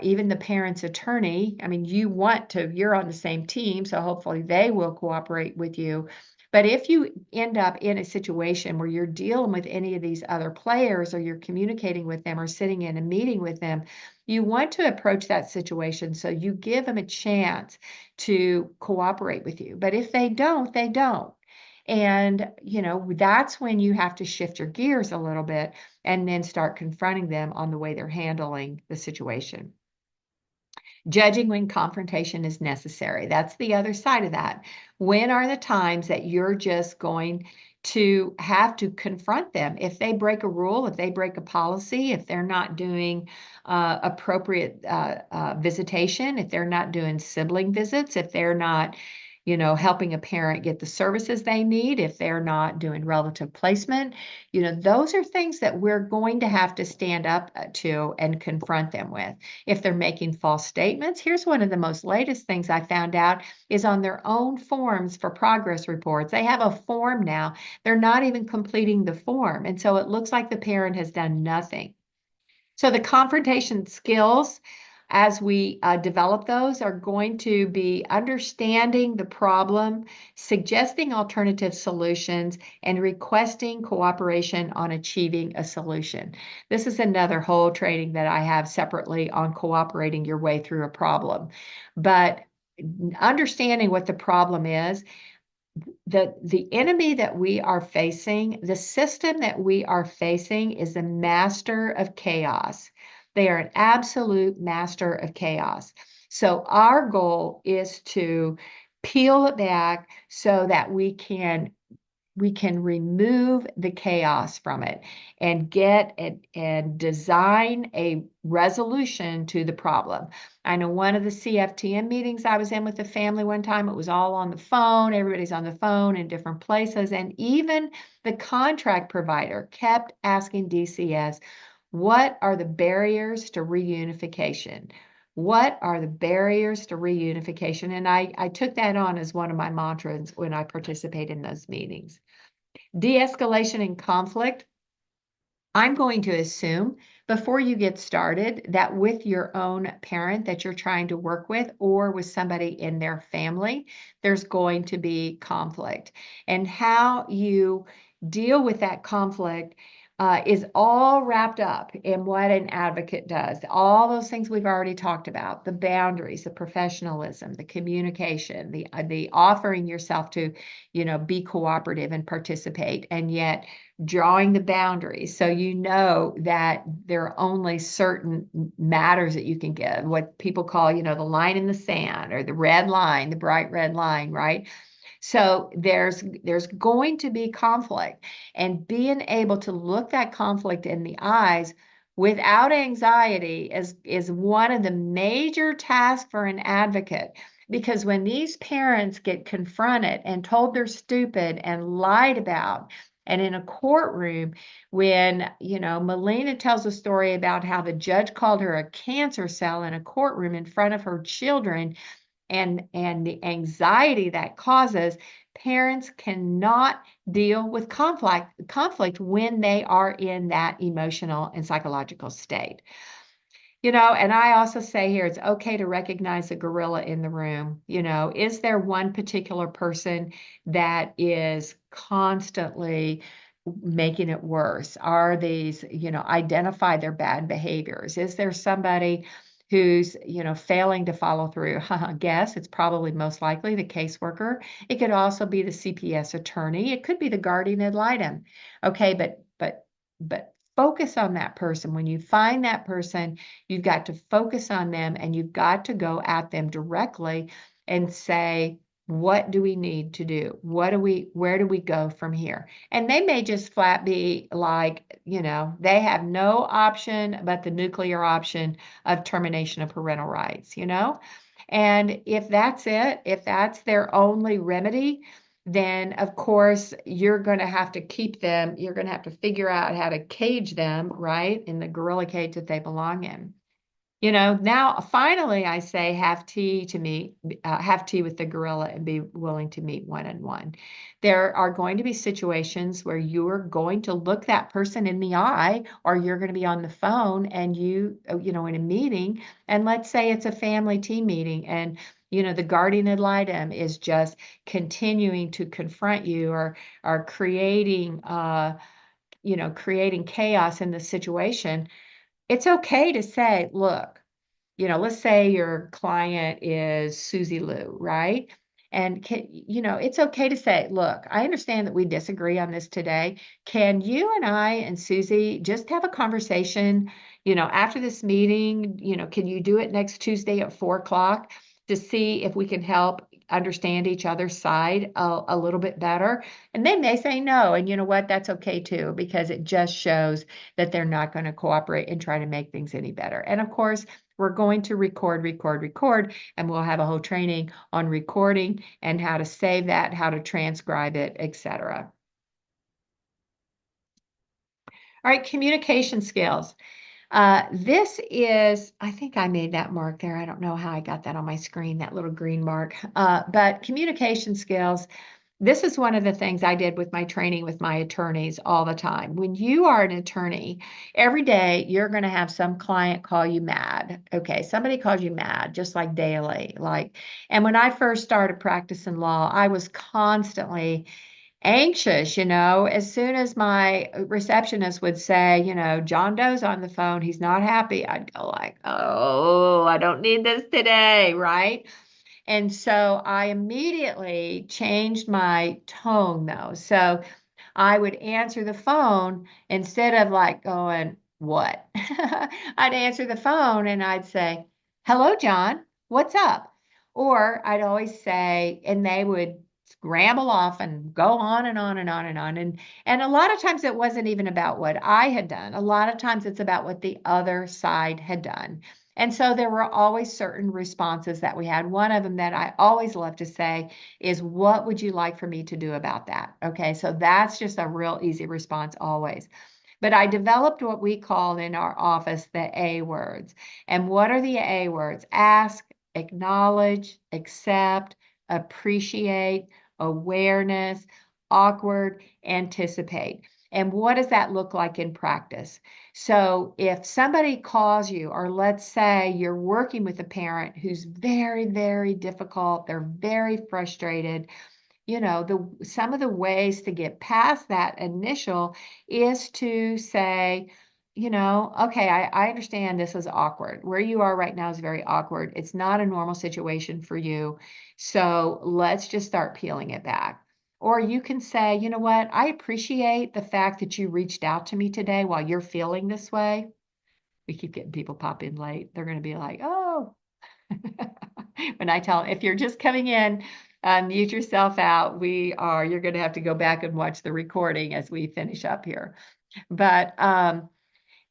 even the parent's attorney. I mean, you're on the same team, so hopefully they will cooperate with you. But if you end up in a situation where you're dealing with any of these other players or you're communicating with them or sitting in a meeting with them, you want to approach that situation so you give them a chance to cooperate with you. But if they don't, they don't. And, that's when you have to shift your gears a little bit and then start confronting them on the way they're handling the situation. Judging when confrontation is necessary. That's the other side of that. When are the times that you're just going to have to confront them? If they break a rule, if they break a policy, if they're not doing appropriate visitation, if they're not doing sibling visits, if they're not helping a parent get the services they need if they're not doing relative placement. Those are things that we're going to have to stand up to and confront them with. If they're making false statements, here's one of the most latest things I found out is on their own forms for progress reports. They have a form now. They're not even completing the form. And so it looks like the parent has done nothing. So the confrontation skills, as we develop those, are going to be understanding the problem, suggesting alternative solutions, and requesting cooperation on achieving a solution. This is another whole training that I have separately on cooperating your way through a problem. But understanding what the problem is, the enemy that we are facing, the system that we are facing is a master of chaos. They are an absolute master of chaos. So our goal is to peel it back so that we can remove the chaos from it and get it and design a resolution to the problem. I know one of the CFTM meetings I was in with the family one time, it was all on the phone. Everybody's on the phone in different places. And even the contract provider kept asking DCS, what are the barriers to reunification? What are the barriers to reunification? And I took that on as one of my mantras when I participate in those meetings. De-escalation in conflict. I'm going to assume before you get started that with your own parent that you're trying to work with or with somebody in their family, there's going to be conflict. And how you deal with that conflict is all wrapped up in what an advocate does. All those things we've already talked about, the boundaries, the professionalism, the communication, the offering yourself to, be cooperative and participate, and yet drawing the boundaries so you know that there are only certain matters that you can give, what people call, the line in the sand or the red line, the bright red line, right? So there's going to be conflict, and being able to look that conflict in the eyes without anxiety is one of the major tasks for an advocate. Because when these parents get confronted and told they're stupid and lied about, and in a courtroom, when, Melina tells a story about how the judge called her a cancer cell in a courtroom in front of her children, and the anxiety that causes, parents cannot deal with conflict when they are in that emotional and psychological state. And I also say here, it's okay to recognize the gorilla in the room. Is there one particular person that is constantly making it worse? Are these, identify their bad behaviors? Is there somebody who's, failing to follow through? Guess it's probably most likely the caseworker. It could also be the CPS attorney. It could be the guardian ad litem. Okay, but focus on that person. When you find that person, you've got to focus on them, and you've got to go at them directly and say, what do we need to do? Where do we go from here? And they may just flat be like, they have no option but the nuclear option of termination of parental rights. And if that's it, if that's their only remedy, then of course you're going to have to keep them. You're going to have to figure out how to cage them, right, in the gorilla cage that they belong in. Now finally I say have tea with the gorilla and be willing to meet one-on-one. There are going to be situations where you're going to look that person in the eye, or you're going to be on the phone and in a meeting, and let's say it's a family team meeting, and the guardian ad litem is just continuing to confront you, or are creating chaos in the situation. It's okay to say, look, let's say your client is Susie Lou, right? And it's okay to say, look, I understand that we disagree on this today. Can you and I and Susie just have a conversation, after this meeting? Can you do it next Tuesday at 4 o'clock to see if we can help understand each other's side a little bit better. And they may say no. And you know what? That's okay too, because it just shows that they're not going to cooperate and try to make things any better. And of course, we're going to record, and we'll have a whole training on recording and how to save that, how to transcribe it, etc. All right, communication skills. This is, I think I made that mark there. I don't know how I got that on my screen, that little green mark. But communication skills, this is one of the things I did with my training with my attorneys all the time. When you are an attorney, every day you're going to have some client call you mad. Okay, somebody calls you mad, just like daily. And when I first started practicing law, I was constantly anxious, as soon as my receptionist would say, John Doe's on the phone, he's not happy, I'd go like, oh, I don't need this today, right? And so I immediately changed my tone though. So I would answer the phone instead of like going, what? I'd answer the phone and I'd say, hello, John, what's up? Or I'd always say, and they would ramble off and go on and on and on and on. And a lot of times it wasn't even about what I had done. A lot of times it's about what the other side had done. And so there were always certain responses that we had. One of them that I always love to say is, what would you like for me to do about that? Okay, so that's just a real easy response always. But I developed what we called in our office the A words. And what are the A words? Ask, acknowledge, accept, appreciate, awareness, awkward, anticipate. And what does that look like in practice? So if somebody calls you, or let's say you're working with a parent who's very, very difficult, they're very frustrated, some of the ways to get past that initial is to say, okay, I understand this is awkward. Where you are right now is very awkward. It's not a normal situation for you. So let's just start peeling it back. Or you can say, you know what? I appreciate the fact that you reached out to me today while you're feeling this way. We keep getting people pop in late. They're going to be like, oh, when I tell them, if you're just coming in, mute yourself out. You're going to have to go back and watch the recording as we finish up here. But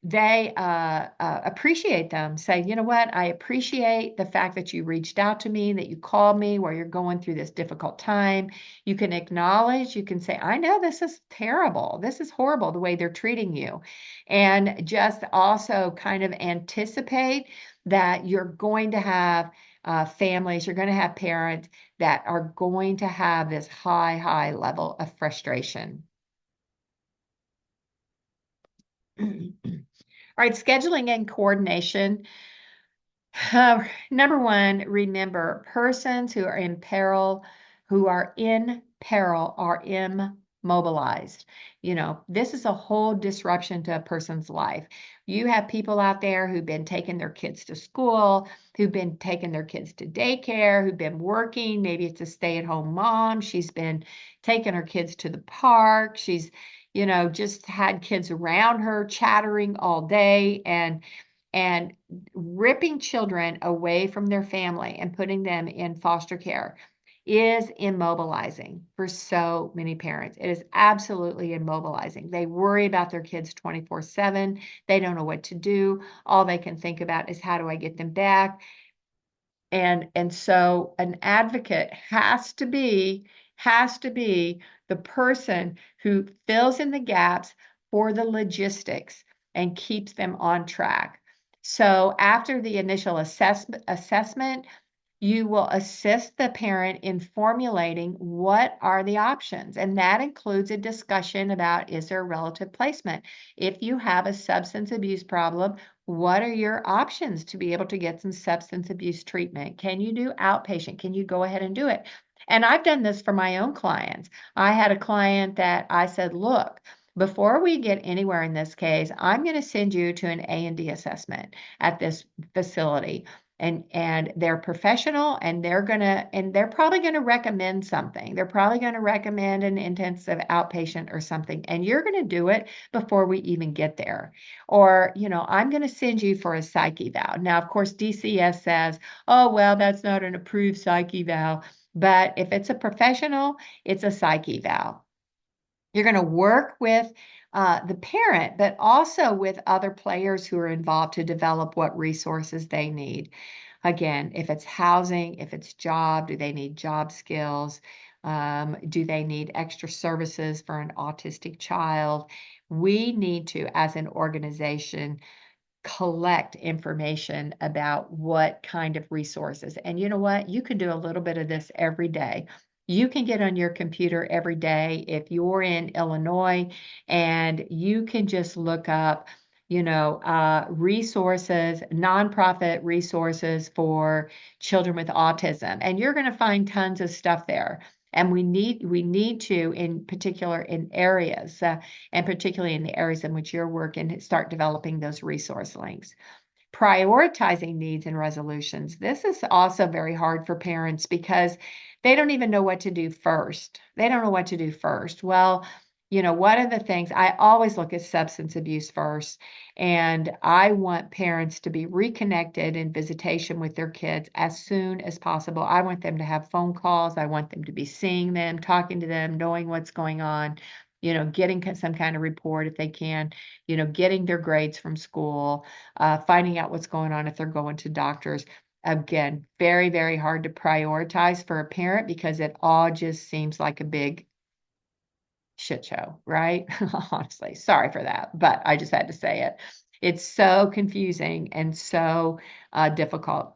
they appreciate them. Say, you know what? I appreciate the fact that you reached out to me, that you called me while you're going through this difficult time. You can acknowledge, you can say, I know this is terrible. This is horrible the way they're treating you. And just also kind of anticipate that you're going to have families, you're going to have parents that are going to have this high, high level of frustration. All right, scheduling and coordination. Number one, remember persons who are in peril are immobilized. This is a whole disruption to a person's life. You have people out there who've been taking their kids to school, who've been taking their kids to daycare, who've been working. Maybe it's a stay-at-home mom. She's been taking her kids to the park. She's, just had kids around her chattering all day and ripping children away from their family and putting them in foster care is immobilizing for so many parents. It is absolutely immobilizing. They worry about their kids 24/7. They don't know what to do. All they can think about is, how do I get them back? And so an advocate has to be the person who fills in the gaps for the logistics and keeps them on track. So after the initial assessment, you will assist the parent in formulating what are the options. And that includes a discussion about, is there a relative placement? If you have a substance abuse problem, what are your options to be able to get some substance abuse treatment? Can you do outpatient? Can you go ahead and do it? And I've done this for my own clients. I had a client that I said, look, before we get anywhere in this case, I'm going to send you to an A&D assessment at this facility. And they're professional, and they're probably going to recommend something. They're probably going to recommend an intensive outpatient or something, and you're going to do it before we even get there. Or, I'm going to send you for a psych eval. Now, of course, DCS says, oh, well, that's not an approved psych eval. But if it's a professional, it's a psych eval. You're going to work with the parent, but also with other players who are involved to develop what resources they need. Again, if it's housing, if it's job, do they need job skills? Do they need extra services for an autistic child? We need to, as an organization, collect information about what kind of resources. And you know what? You can do a little bit of this every day. You can get on your computer every day if you're in Illinois and you can just look up, resources, nonprofit resources for children with autism. And you're going to find tons of stuff there. And we need to, in particular in areas, and particularly in the areas in which you're working, start developing those resource links. Prioritizing needs and resolutions. This is also very hard for parents because they don't even know what to do first. They don't know what to do first. Well, one of the things I always look at substance abuse first, and I want parents to be reconnected in visitation with their kids as soon as possible. I want them to have phone calls. I want them to be seeing them, talking to them, knowing what's going on, getting some kind of report if they can, getting their grades from school, finding out what's going on if they're going to doctors. Again, very, very hard to prioritize for a parent because it all just seems like a big shit show, right? Honestly, sorry for that, but I just had to say it. It's so confusing and so difficult.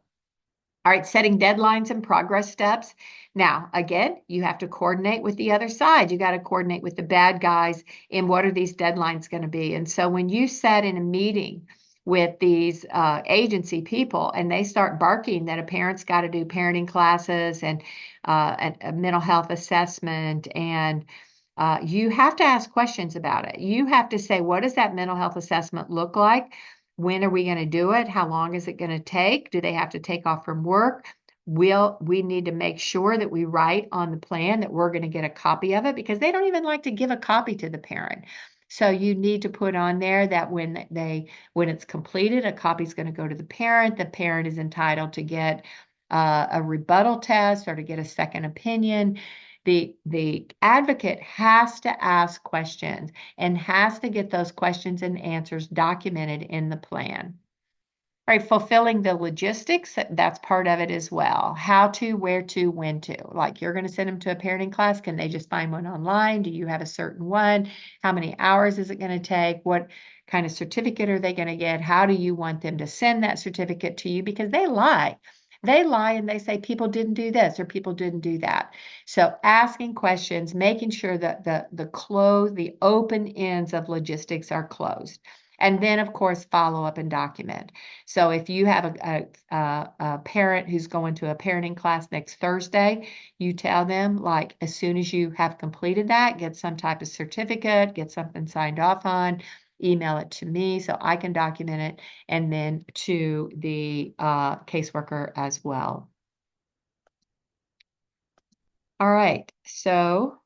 All right, setting deadlines and progress steps. Now, again, you have to coordinate with the other side. You got to coordinate with the bad guys in what are these deadlines going to be. And so when you set in a meeting with these agency people and they start barking that a parent's got to do parenting classes and a mental health assessment, and you have to ask questions about it. You have to say, what does that mental health assessment look like? When are we going to do it? How long is it going to take? Do they have to take off from work? We need to make sure that we write on the plan that we're going to get a copy of it because they don't even like to give a copy to the parent. So you need to put on there that when it's completed, a copy is going to go to the parent. The parent is entitled to get a rebuttal test or to get a second opinion. The advocate has to ask questions and has to get those questions and answers documented in the plan. All right, fulfilling the logistics, that's part of it as well. How to, where to, when to. Like you're going to send them to a parenting class. Can they just find one online? Do you have a certain one? How many hours is it going to take? What kind of certificate are they going to get? How do you want them to send that certificate to you? Because they lie. They lie and they say people didn't do this or people didn't do that. So asking questions, making sure that the open ends of logistics are closed. And then, of course, follow up and document. So if you have a parent who's going to a parenting class next Thursday, you tell them, like, as soon as you have completed that, get some type of certificate, get something signed off on, email it to me so I can document it, and then to the caseworker as well. All right, so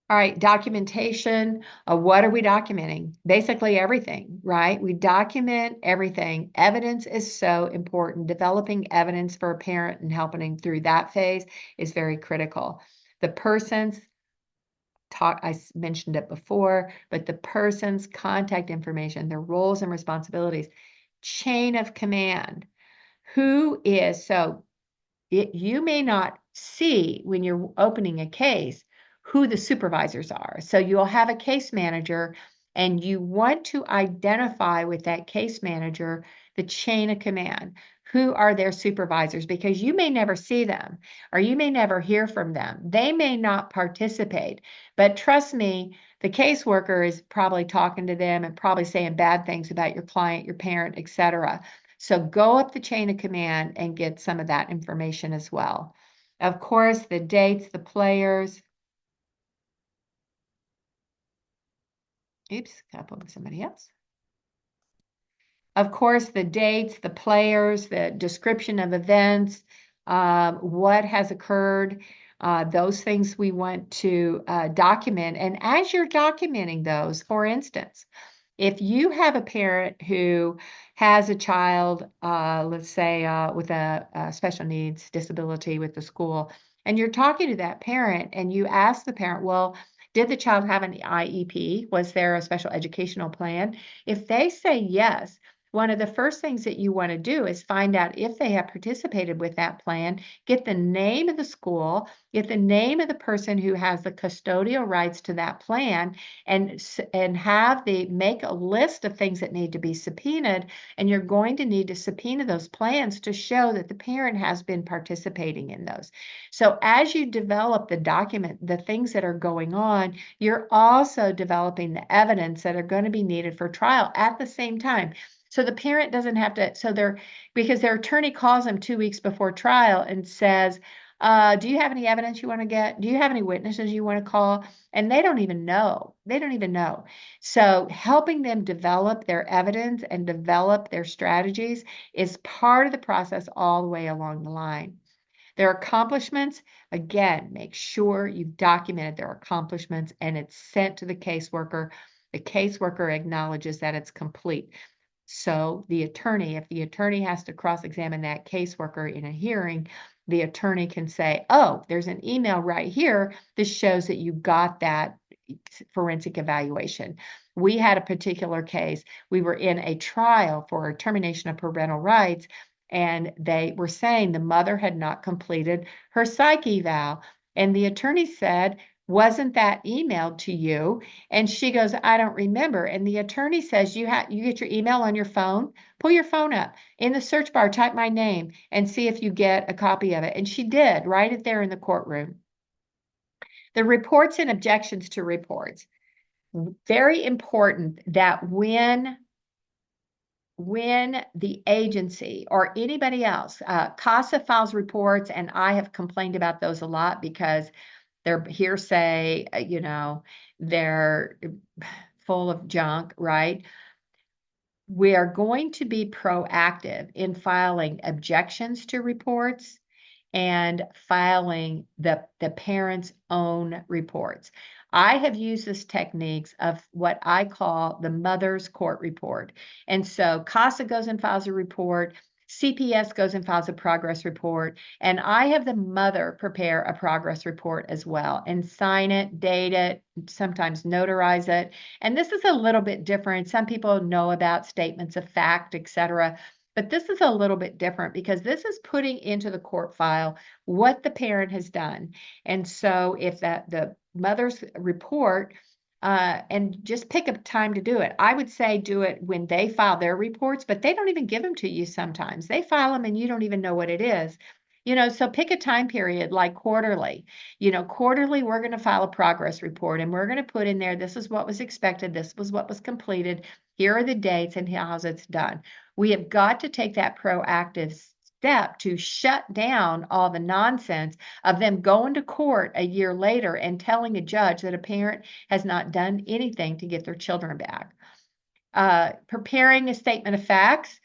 all right, documentation. What are we documenting? Basically everything, right? We document everything. Evidence is so important. Developing evidence for a parent and helping them through that phase is very critical. The person's I mentioned it before, but the person's contact information, their roles and responsibilities, chain of command. Who is, so you may not see when you're opening a case who the supervisors are. So you'll have a case manager and you want to identify with that case manager the chain of command. Who are their supervisors? Because you may never see them or you may never hear from them. They may not participate, but trust me, the caseworker is probably talking to them and probably saying bad things about your client, your parent, etc. So go up the chain of command and get some of that information as well. Of course, the dates, the players. Oops, got to put with somebody else. Of course, the dates, the players, the description of events, what has occurred, those things we want to document. And as you're documenting those, for instance, If you have a parent who has a child, let's say with a special needs disability with the school, and you're talking to that parent and you ask the parent, well, did the child have an IEP? Was there a special educational plan? If they say yes, one of the first things that you want to do is find out if they have participated with that plan, get the name of the school, get the name of the person who has the custodial rights to that plan, and have the make a list of things that need to be subpoenaed, and you're going to need to subpoena those plans to show that the parent has been participating in those. So as you develop the document, the things that are going on, you're also developing the evidence that are going to be needed for trial at the same time. So the parent doesn't have to, because their attorney calls them 2 weeks before trial and says, do you have any evidence you want to get? Do you have any witnesses you want to call? And they don't even know. They don't even know. So helping them develop their evidence and develop their strategies is part of the process all the way along the line. Their accomplishments, again, make sure you've documented their accomplishments and it's sent to the caseworker. The caseworker acknowledges that it's complete. So the attorney, if the attorney has to cross-examine that caseworker in a hearing, the attorney can say, oh, there's an email right here. This shows that you got that forensic evaluation. We had a particular case. We were in a trial for termination of parental rights, and they were saying the mother had not completed her psych eval. And the attorney said, wasn't that emailed to you? And she goes, I don't remember. And the attorney says, you get your email on your phone, pull your phone up in the search bar, type my name and see if you get a copy of it. And she did, right it there in the courtroom. The reports and objections to reports. Very important that when the agency or anybody else, CASA files reports, and I have complained about those a lot because they're hearsay, they're full of junk, right? We are going to be proactive in filing objections to reports and filing the parents' own reports. I have used this techniques of what I call the mother's court report. And so CASA goes and files a report, CPS goes and files a progress report, and I have the mother prepare a progress report as well and sign it, date it, sometimes notarize it. And this is a little bit different. Some people know about statements of fact, etc. But this is a little bit different because this is putting into the court file what the parent has done. And so if the mother's report, and just pick a time to do it. I would say do it when they file their reports, but they don't even give them to you sometimes. They file them and you don't even know what it is. So pick a time period like quarterly. Quarterly, we're going to file a progress report and we're going to put in there, this is what was expected, this was what was completed, here are the dates and how it's done. We have got to take that proactive step to shut down all the nonsense of them going to court a year later and telling a judge that a parent has not done anything to get their children back. Preparing a statement of facts.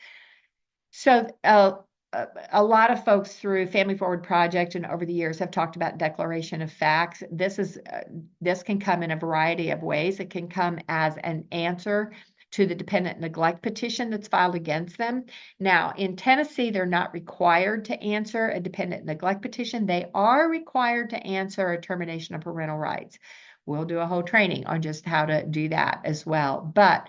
So a lot of folks through Family Forward Project and over the years have talked about declaration of facts. This can come in a variety of ways. It can come as an answer to the dependent neglect petition that's filed against them. Now, in Tennessee, they're not required to answer a dependent neglect petition. They are required to answer a termination of parental rights. We'll do a whole training on just how to do that as well. But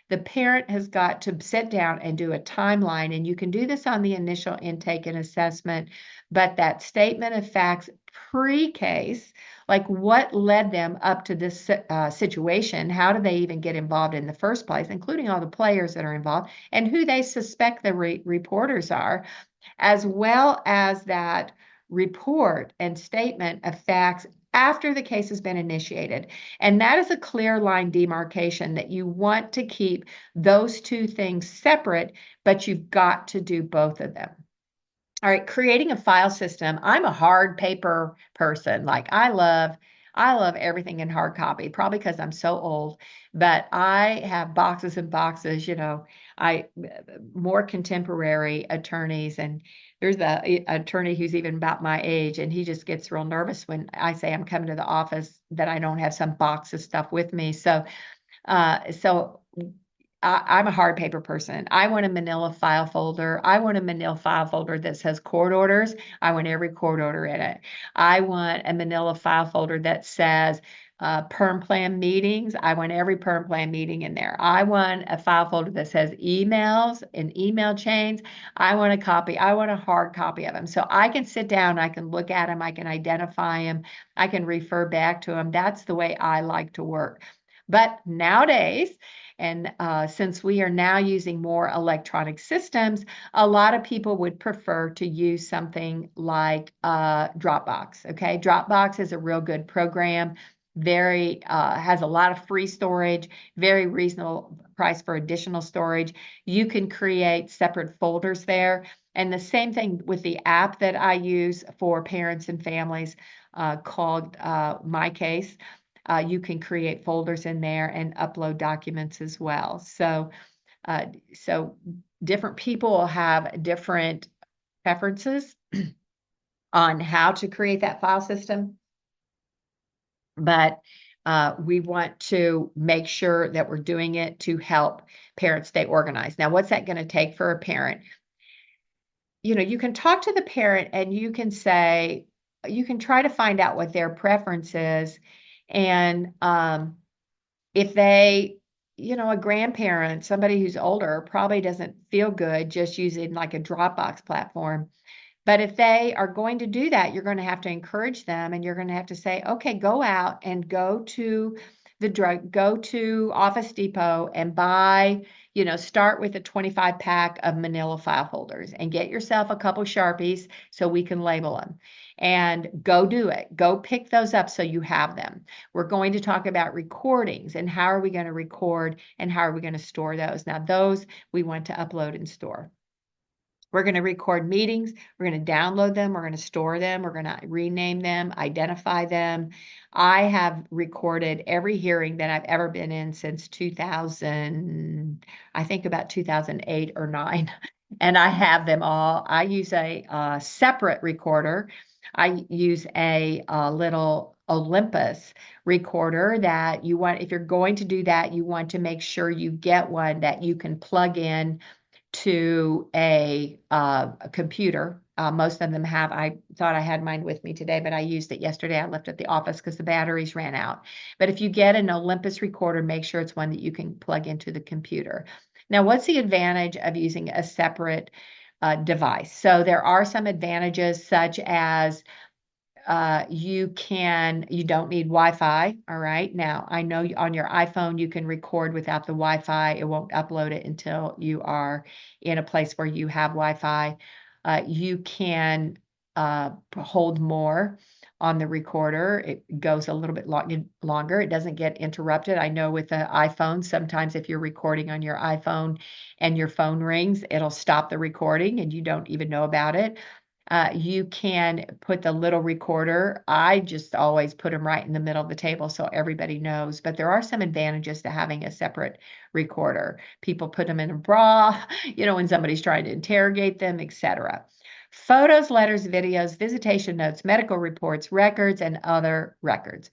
the parent has got to sit down and do a timeline, and you can do this on the initial intake and assessment, but that statement of facts pre-case, like what led them up to this situation, how do they even get involved in the first place, including all the players that are involved, and who they suspect the reporters are, as well as that report and statement of facts after the case has been initiated. And that is a clear line demarcation that you want to keep those two things separate, but you've got to do both of them. All right, creating a file system. I'm a hard paper person. Like I love everything in hard copy, probably because I'm so old, but I have boxes and boxes, more contemporary attorneys, and there's a attorney who's even about my age, and he just gets real nervous when I say I'm coming to the office that I don't have some box of stuff with me. So I'm a hard paper person. I want a manila file folder. I want a manila file folder that says court orders. I want every court order in it. I want a manila file folder that says perm plan meetings. I want every perm plan meeting in there. I want a file folder that says emails and email chains. I want a copy. I want a hard copy of them. So I can sit down, I can look at them, I can identify them, I can refer back to them. That's the way I like to work. But nowadays, and since we are now using more electronic systems, a lot of people would prefer to use something like Dropbox. Okay, Dropbox is a real good program. Very has a lot of free storage, very reasonable price for additional storage. You can create separate folders there. And the same thing with the app that I use for parents and families called My Case. You can create folders in there and upload documents as well. So different people will have different preferences on how to create that file system, but we want to make sure that we're doing it to help parents stay organized. Now, what's that going to take for a parent? You can talk to the parent and you can say, you can try to find out what their preference is. And if they, a grandparent, somebody who's older, probably doesn't feel good just using like a Dropbox platform. But if they are going to do that, you're going to have to encourage them and you're going to have to say, okay, go out and go to Office Depot and buy, start with a 25 pack of manila file folders and get yourself a couple Sharpies so we can label them and go do it. Go pick those up so you have them. We're going to talk about recordings and how are we going to record and how are we going to store those. Now, those we want to upload and store. We're going to record meetings. We're going to download them. We're going to store them. We're going to rename them, identify them. I have recorded every hearing that I've ever been in since 2000, I think about 2008 or 9. And I have them all. I use a separate recorder. I use a little Olympus recorder that you want, if you're going to do that, you want to make sure you get one that you can plug in to a computer. Most of them have. I thought I had mine with me today, but I used it yesterday. I left it at the office because the batteries ran out. But if you get an Olympus recorder, make sure it's one that you can plug into the computer. Now, what's the advantage of using a separate device? So there are some advantages such as you don't need Wi-Fi. All right. Now, I know on your iPhone, you can record without the Wi-Fi. It won't upload it until you are in a place where you have Wi-Fi. You can hold more on the recorder. It goes a little bit longer. It doesn't get interrupted. I know with the iPhone, sometimes if you're recording on your iPhone and your phone rings, it'll stop the recording and you don't even know about it. You can put the little recorder. I just always put them right in the middle of the table so everybody knows. But there are some advantages to having a separate recorder. People put them in a bra, when somebody's trying to interrogate them, etc. Photos, letters, videos, visitation notes, medical reports, records, and other records.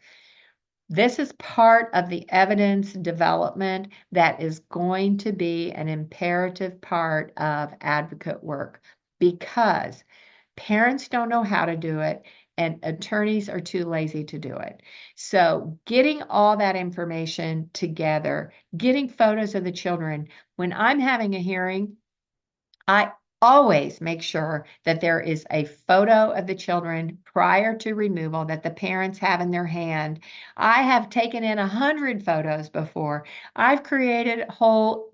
This is part of the evidence development that is going to be an imperative part of advocate work because parents don't know how to do it, and attorneys are too lazy to do it. So getting all that information together, getting photos of the children. When I'm having a hearing, I always make sure that there is a photo of the children prior to removal that the parents have in their hand. I have taken in 100 photos before. I've created whole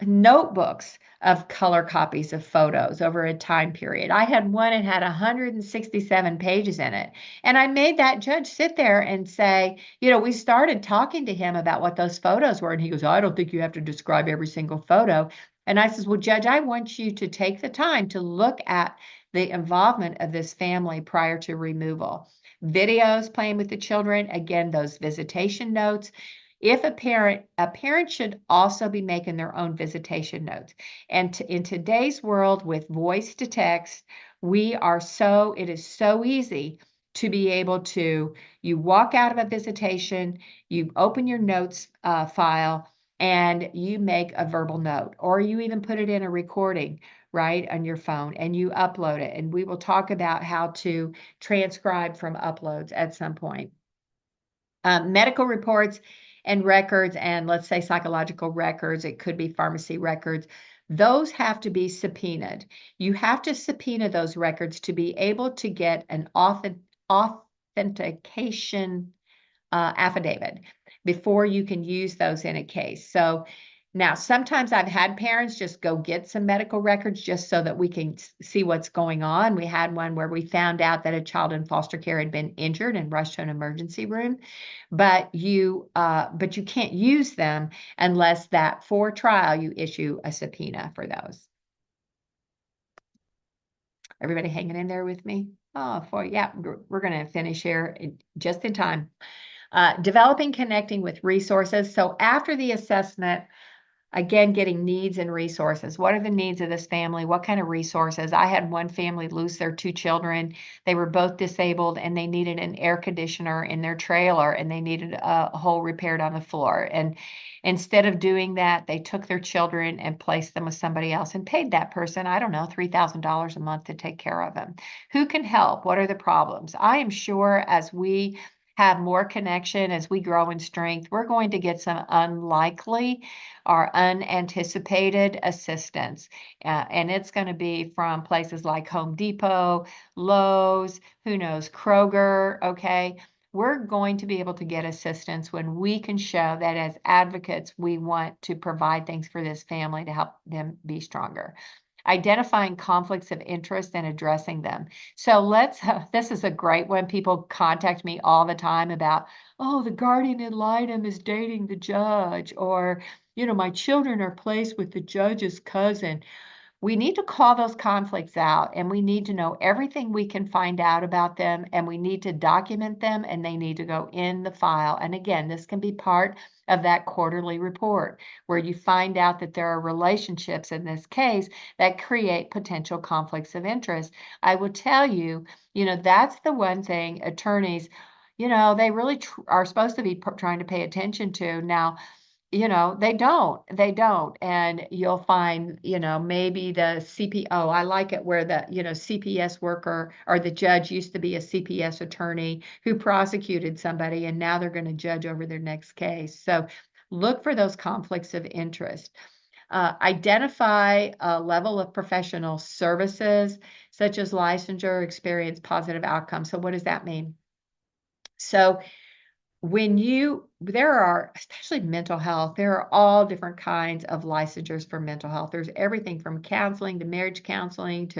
notebooks of color copies of photos over a time period. I had one that had 167 pages in it. And I made that judge sit there and say, we started talking to him about what those photos were. And he goes, I don't think you have to describe every single photo. And I says, well, Judge, I want you to take the time to look at the involvement of this family prior to removal. Videos playing with the children, again, those visitation notes. If a parent should also be making their own visitation notes. And in today's world with voice to text, it is so easy to be able to, you walk out of a visitation, you open your notes file, and you make a verbal note, or you even put it in a recording, right, on your phone, and you upload it. And we will talk about how to transcribe from uploads at some point. Medical reports and records, and let's say psychological records, it could be pharmacy records, those have to be subpoenaed. You have to subpoena those records to be able to get an authentication affidavit before you can use those in a case. So now, sometimes I've had parents just go get some medical records just so that we can see what's going on. We had one where we found out that a child in foster care had been injured and rushed to an emergency room, but you can't use them unless that for trial you issue a subpoena for those. Everybody hanging in there with me? Yeah, we're going to finish here just in time. Developing, connecting with resources. So after the assessment, again, getting needs and resources. What are the needs of this family? What kind of resources? I had one family lose their two children. They were both disabled and they needed an air conditioner in their trailer and they needed a hole repaired on the floor. And instead of doing that, they took their children and placed them with somebody else and paid that person, I don't know, $3,000 a month to take care of them. Who can help? What are the problems? I am sure as we have more connection, as we grow in strength, we're going to get some unlikely or unanticipated assistance. And it's going to be from places like Home Depot, Lowe's, who knows, Kroger, okay? We're going to be able to get assistance when we can show that as advocates, we want to provide things for this family to help them be stronger. Identifying conflicts of interest and addressing them. So this is a great one. People contact me all the time about, oh, the guardian ad litem is dating the judge, or, my children are placed with the judge's cousin. We need to call those conflicts out and we need to know everything we can find out about them and we need to document them and they need to go in the file. And again, this can be part of that quarterly report where you find out that there are relationships in this case that create potential conflicts of interest. I will tell you, that's the one thing attorneys, they really are supposed to be trying to pay attention to. Now, they don't. And you'll find, maybe the CPO, I like it where the, CPS worker or the judge used to be a CPS attorney who prosecuted somebody and now they're going to judge over their next case. So look for those conflicts of interest. Identify a level of professional services such as licensure, experience, positive outcomes. So what does that mean? So there are, especially mental health, there are all different kinds of licensures for mental health. There's everything from counseling to marriage counseling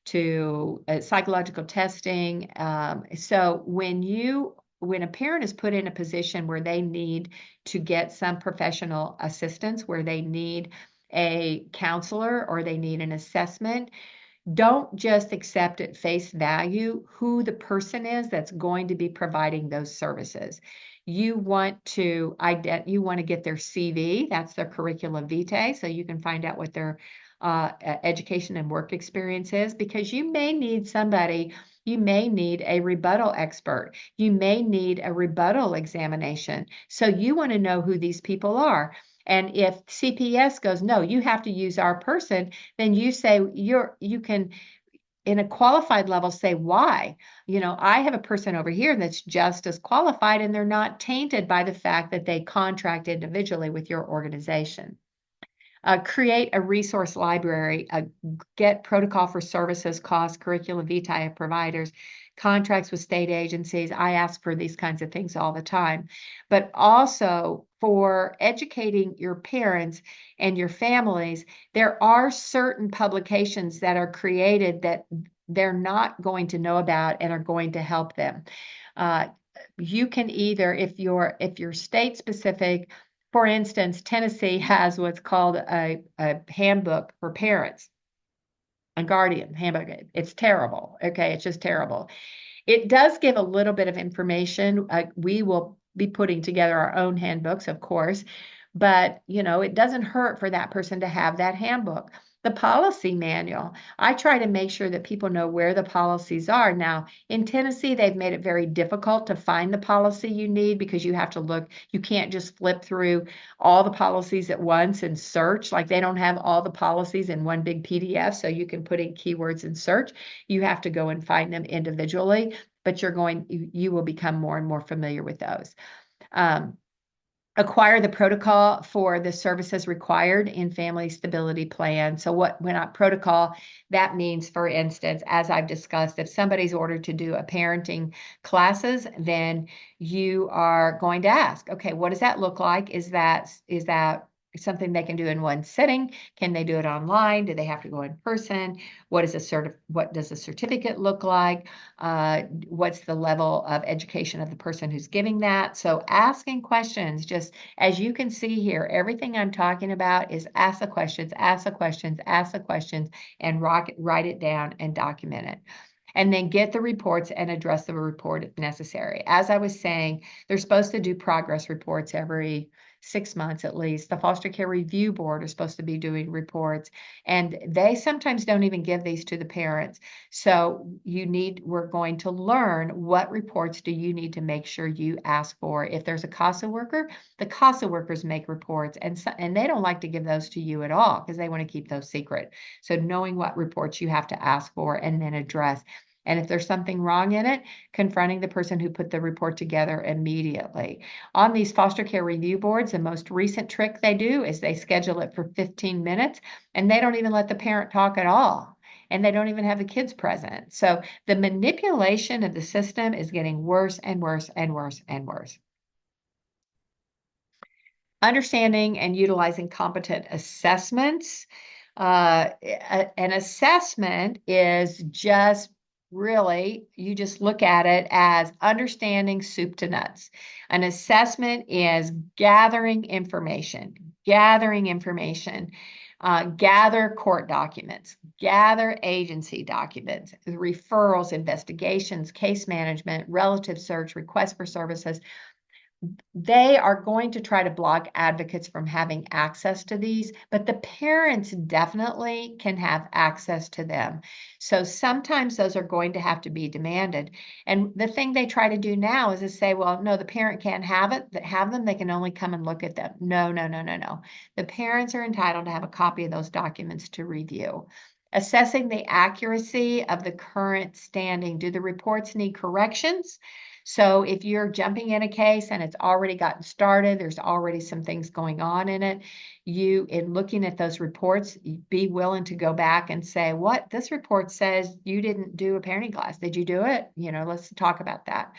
to psychological testing. So when a parent is put in a position where they need to get some professional assistance, where they need a counselor or they need an assessment, don't just accept at face value who the person is that's going to be providing those services. You want to get their CV, that's their curriculum vitae, so you can find out what their education and work experience is, because you may need a rebuttal expert. You may need a rebuttal examination. So you want to know who these people are. And if CPS goes, no, you have to use our person, then you say you can, in a qualified level, say why. I have a person over here that's just as qualified and they're not tainted by the fact that they contract individually with your organization. Create a resource library, get protocol for services, costs, curriculum vitae of providers, contracts with state agencies. I ask for these kinds of things all the time, but also for educating your parents and your families, there are certain publications that are created that they're not going to know about and are going to help them. You can either, if you're state specific, for instance, Tennessee has what's called a handbook for parents, a guardian handbook. It's terrible. Okay, it's just terrible. It does give a little bit of information. We will be putting together our own handbooks, of course, but it doesn't hurt for that person to have that handbook. The policy manual. I try to make sure that people know where the policies are. Now, in Tennessee, they've made it very difficult to find the policy you need because you have to look, you can't just flip through all the policies at once and search. Like they don't have all the policies in one big PDF, so you can put in keywords and search. You have to go and find them individually, but you will become more and more familiar with those. Um, Acquire the protocol for the services required in family stability plan. So when I protocol, that means, for instance, as I've discussed, if somebody's ordered to do a parenting classes, then you are going to ask, okay, what does that look like? Is that something they can do in one sitting? Can they do it online? Do they have to go in person? What does a certificate look like? What's the level of education of the person who's giving that? So asking questions, just as you can see here, everything I'm talking about is ask the questions, ask the questions, ask the questions, and write it down and document it. And then get the reports and address the report if necessary. As I was saying, they're supposed to do progress reports every 6 months at least. The foster care review board is supposed to be doing reports, and they sometimes don't even give these to the parents. So we're going to learn what reports do you need to make sure you ask for. If there's a CASA worker, the CASA workers make reports, and they don't like to give those to you at all because they want to keep those secret. So knowing what reports you have to ask for and then address. And if there's something wrong in it, confronting the person who put the report together immediately. On these foster care review boards, the most recent trick they do is they schedule it for 15 minutes and they don't even let the parent talk at all. And they don't even have the kids present. So the manipulation of the system is getting worse and worse and worse and worse. Understanding and utilizing competent assessments. An assessment is just really, you just look at it as understanding soup to nuts. An assessment is gathering information, gather court documents, gather agency documents, referrals, investigations, case management, relative search, request for services. They are going to try to block advocates from having access to these, but the parents definitely can have access to them. So sometimes those are going to have to be demanded. And the thing they try to do now is to say, well, no, the parent can't have them. They can only come and look at them. No, no, no, no, no. The parents are entitled to have a copy of those documents to review. Assessing the accuracy of the current standing. Do the reports need corrections? So if you're jumping in a case and it's already gotten started, there's already some things going on in it, in looking at those reports, be willing to go back and say, what, this report says you didn't do a parenting class. Did you do it? Let's talk about that.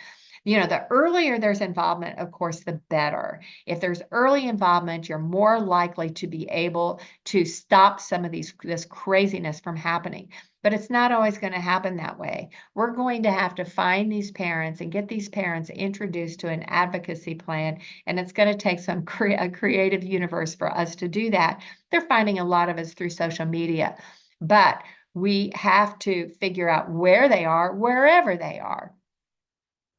The earlier there's involvement, of course, the better. If there's early involvement, you're more likely to be able to stop some of this craziness from happening. But it's not always going to happen that way. We're going to have to find these parents and get these parents introduced to an advocacy plan, and it's going to take a creative universe for us to do that. They're finding a lot of us through social media, but we have to figure out where they are, wherever they are.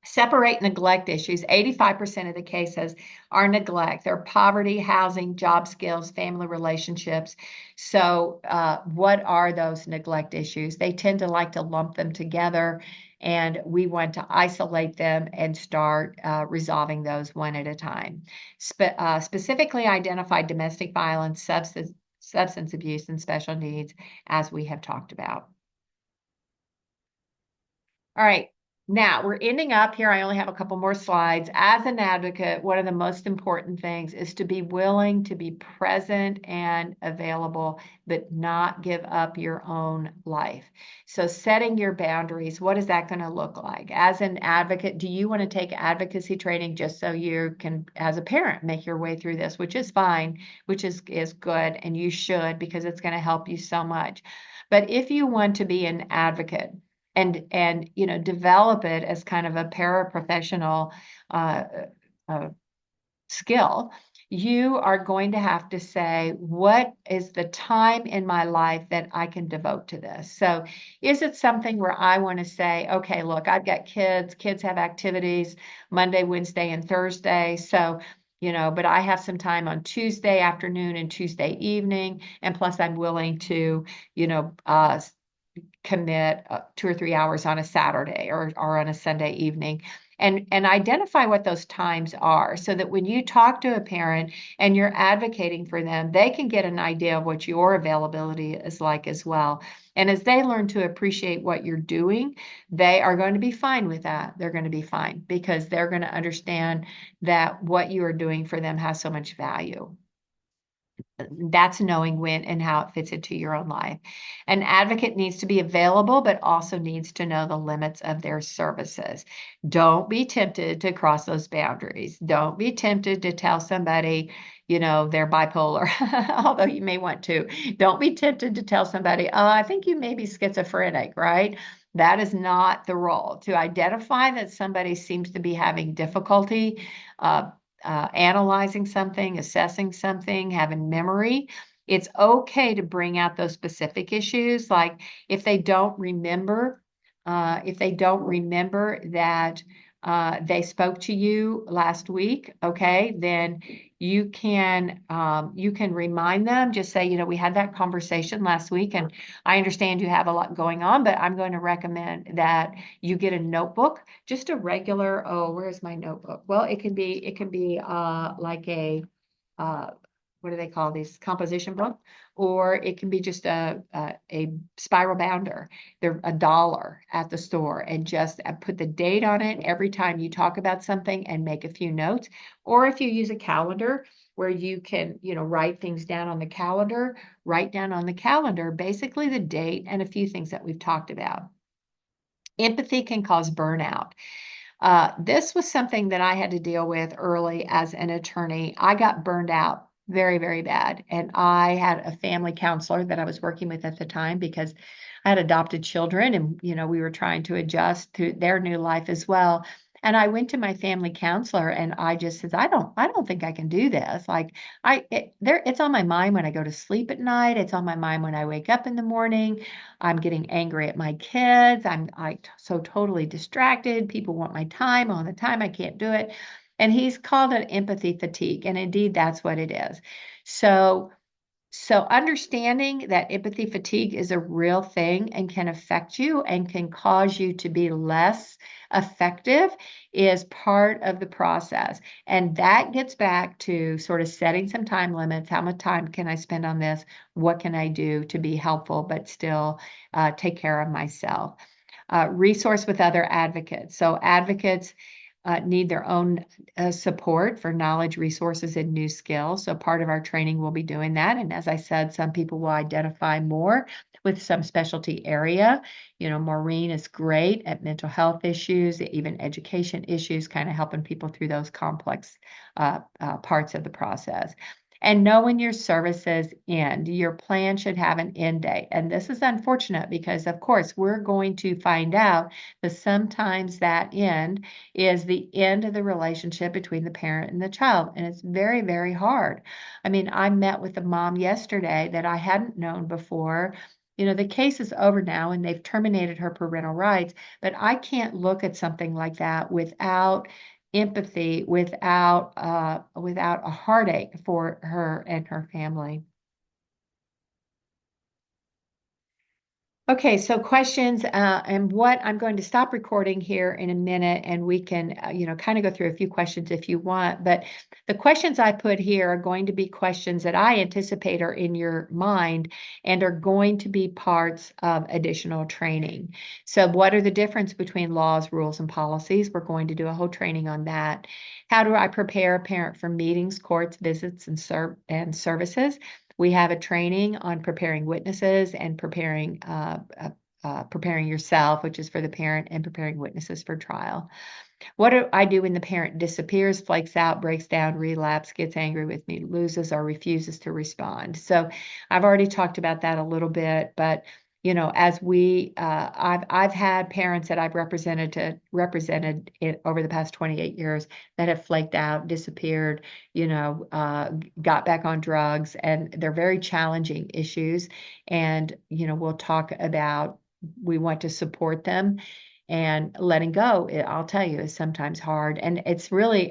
Separate neglect issues. 85% of the cases are neglect. They're poverty, housing, job skills, family relationships. So what are those neglect issues? They tend to like to lump them together, and we want to isolate them and start resolving those one at a time. Specifically identify domestic violence, substance abuse, and special needs, as we have talked about. All right. Now we're ending up here. I only have a couple more slides. As an advocate, one of the most important things is to be willing to be present and available, but not give up your own life. So setting your boundaries, what is that going to look like? As an advocate, do you want to take advocacy training just so you can, as a parent, make your way through this, which is fine, which is good, and you should, because it's going to help you so much. But if you want to be an advocate, and develop it as kind of a paraprofessional uh, skill, you are going to have to say, what is the time in my life that I can devote to this? So is it something where I want to say, okay, look, I've got kids have activities Monday, Wednesday, and Thursday. So but I have some time on Tuesday afternoon and Tuesday evening, and plus I'm willing to, you know, commit 2 or 3 hours on a Saturday or on a Sunday evening. And identify what those times are so that when you talk to a parent and you're advocating for them, they can get an idea of what your availability is like as well. And as they learn to appreciate what you're doing, they are going to be fine with that. They're going to be fine because they're going to understand that what you are doing for them has so much value. That's knowing when and how it fits into your own life. An advocate needs to be available, but also needs to know the limits of their services. Don't be tempted to cross those boundaries. Don't be tempted to tell somebody, they're bipolar, although you may want to. Don't be tempted to tell somebody, oh, I think you may be schizophrenic, right? That is not the role. To identify that somebody seems to be having difficulty analyzing something, assessing something, having memory, it's okay to bring out those specific issues. Like if they don't remember, that they spoke to you last week, okay, then you can remind them. Just say, we had that conversation last week, and I understand you have a lot going on, but I'm going to recommend that you get a notebook, just a regular, oh, where's my notebook? Well, it can be like a uh what do they call these, composition book, or it can be just a spiral bounder. They're $1 at the store, and just put the date on it every time you talk about something and make a few notes. Or if you use a calendar where you can, write things down on the calendar, write down on the calendar basically the date and a few things that we've talked about. Empathy can cause burnout. This was something that I had to deal with early as an attorney. I got burned out very, very bad. And I had a family counselor that I was working with at the time because I had adopted children, and, we were trying to adjust to their new life as well. And I went to my family counselor and I just said, I don't think I can do this. Like it's on my mind when I go to sleep at night. It's on my mind when I wake up in the morning. I'm getting angry at my kids. So totally distracted. People want my time all the time. I can't do it. And he's called it empathy fatigue. And indeed, that's what it is. So understanding that empathy fatigue is a real thing and can affect you and can cause you to be less effective is part of the process. And that gets back to sort of setting some time limits. How much time can I spend on this? What can I do to be helpful, but still take care of myself? Resource with other advocates. So advocates need their own support for knowledge, resources, and new skills. So part of our training will be doing that. And as I said, some people will identify more with some specialty area. Maureen is great at mental health issues, even education issues, kind of helping people through those complex parts of the process. And know when your services end. Your plan should have an end date. And this is unfortunate because, of course, we're going to find out that sometimes that end is the end of the relationship between the parent and the child. And it's very, very hard. I mean, I met with a mom yesterday that I hadn't known before. The case is over now and they've terminated her parental rights, but I can't look at something like that without empathy, without a heartache for her and her family. Okay, so questions, and what I'm going to stop recording here in a minute, and we can, kind of go through a few questions if you want. But the questions I put here are going to be questions that I anticipate are in your mind and are going to be parts of additional training. So, what are the difference between laws, rules, and policies? We're going to do a whole training on that. How do I prepare a parent for meetings, courts, visits, and services? We have a training on preparing witnesses and preparing yourself, which is for the parent, and preparing witnesses for trial. What do I do when the parent disappears, flakes out, breaks down, relapses, gets angry with me, loses or refuses to respond? So I've already talked about that a little bit, but as I've had parents that I've represented it over the past 28 years that have flaked out, disappeared, got back on drugs, and they're very challenging issues. And we'll talk about, we want to support them And letting go, I'll tell you, is sometimes hard. And it's really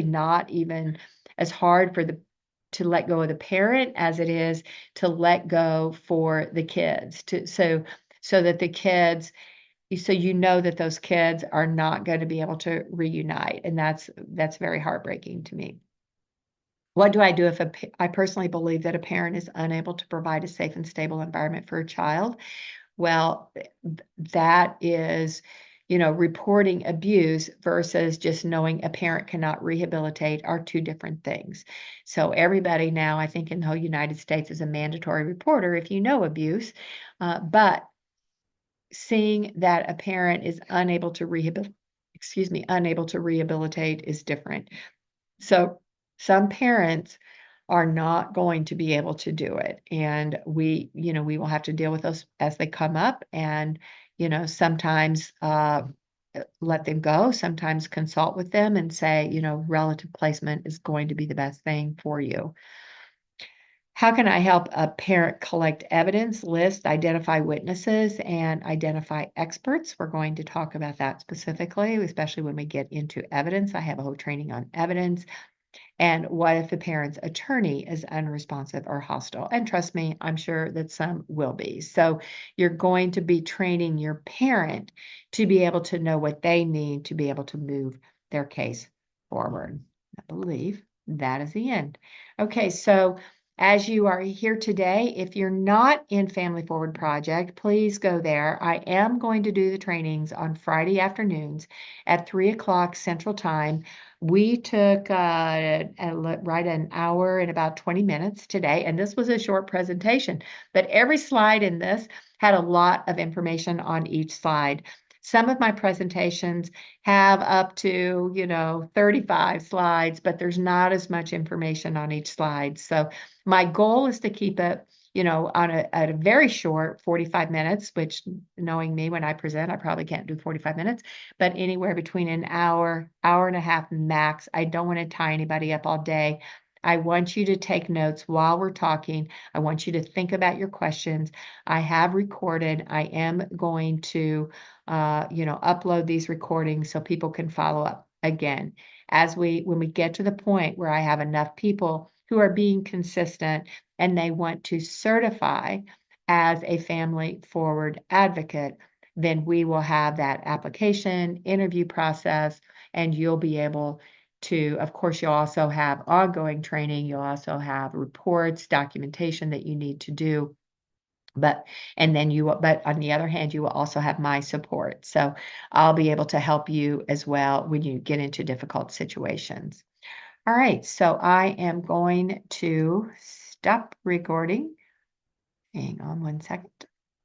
not even as hard to let go of the parent as it is to let go for the kids, so that the kids, so you know that those kids are not going to be able to reunite, and that's very heartbreaking to me. What do I do if I personally believe that a parent is unable to provide a safe and stable environment for a child? Well, that is, reporting abuse versus just knowing a parent cannot rehabilitate are two different things. So everybody now, I think in the whole United States, is a mandatory reporter if you know abuse. But seeing that a parent is unable to rehabilitate is different. So some parents are not going to be able to do it. And we will have to deal with those as they come up, and, sometimes let them go, sometimes consult with them and say, relative placement is going to be the best thing for you. How can I help a parent collect evidence, list, identify witnesses, and identify experts? We're going to talk about that specifically, especially when we get into evidence. I have a whole training on evidence. And what if the parent's attorney is unresponsive or hostile? And trust me, I'm sure that some will be. So you're going to be training your parent to be able to know what they need to be able to move their case forward. I believe that is the end. Okay, so as you are here today, if you're not in Family Forward Project, please go there. I am going to do the trainings on Friday afternoons at 3 o'clock Central Time. We took right an hour and about 20 minutes today, and this was a short presentation, but every slide in this had a lot of information on each slide. Some of my presentations have up to, 35 slides, but there's not as much information on each slide. So my goal is to keep it, at a very short 45 minutes, which, knowing me, when I present, I probably can't do 45 minutes, but anywhere between an hour, hour and a half max. I don't want to tie anybody up all day. I want you to take notes while we're talking. I want you to think about your questions. I have recorded. I am going to, upload these recordings so people can follow up. Again, when we get to the point where I have enough people who are being consistent and they want to certify as a family forward advocate, then we will have that application interview process, and you'll be able to, of course, you'll also have ongoing training. You'll also have reports, documentation that you need to do. But on the other hand, you will also have my support. So I'll be able to help you as well when you get into difficult situations. All right, so I am going to stop recording. Hang on one second.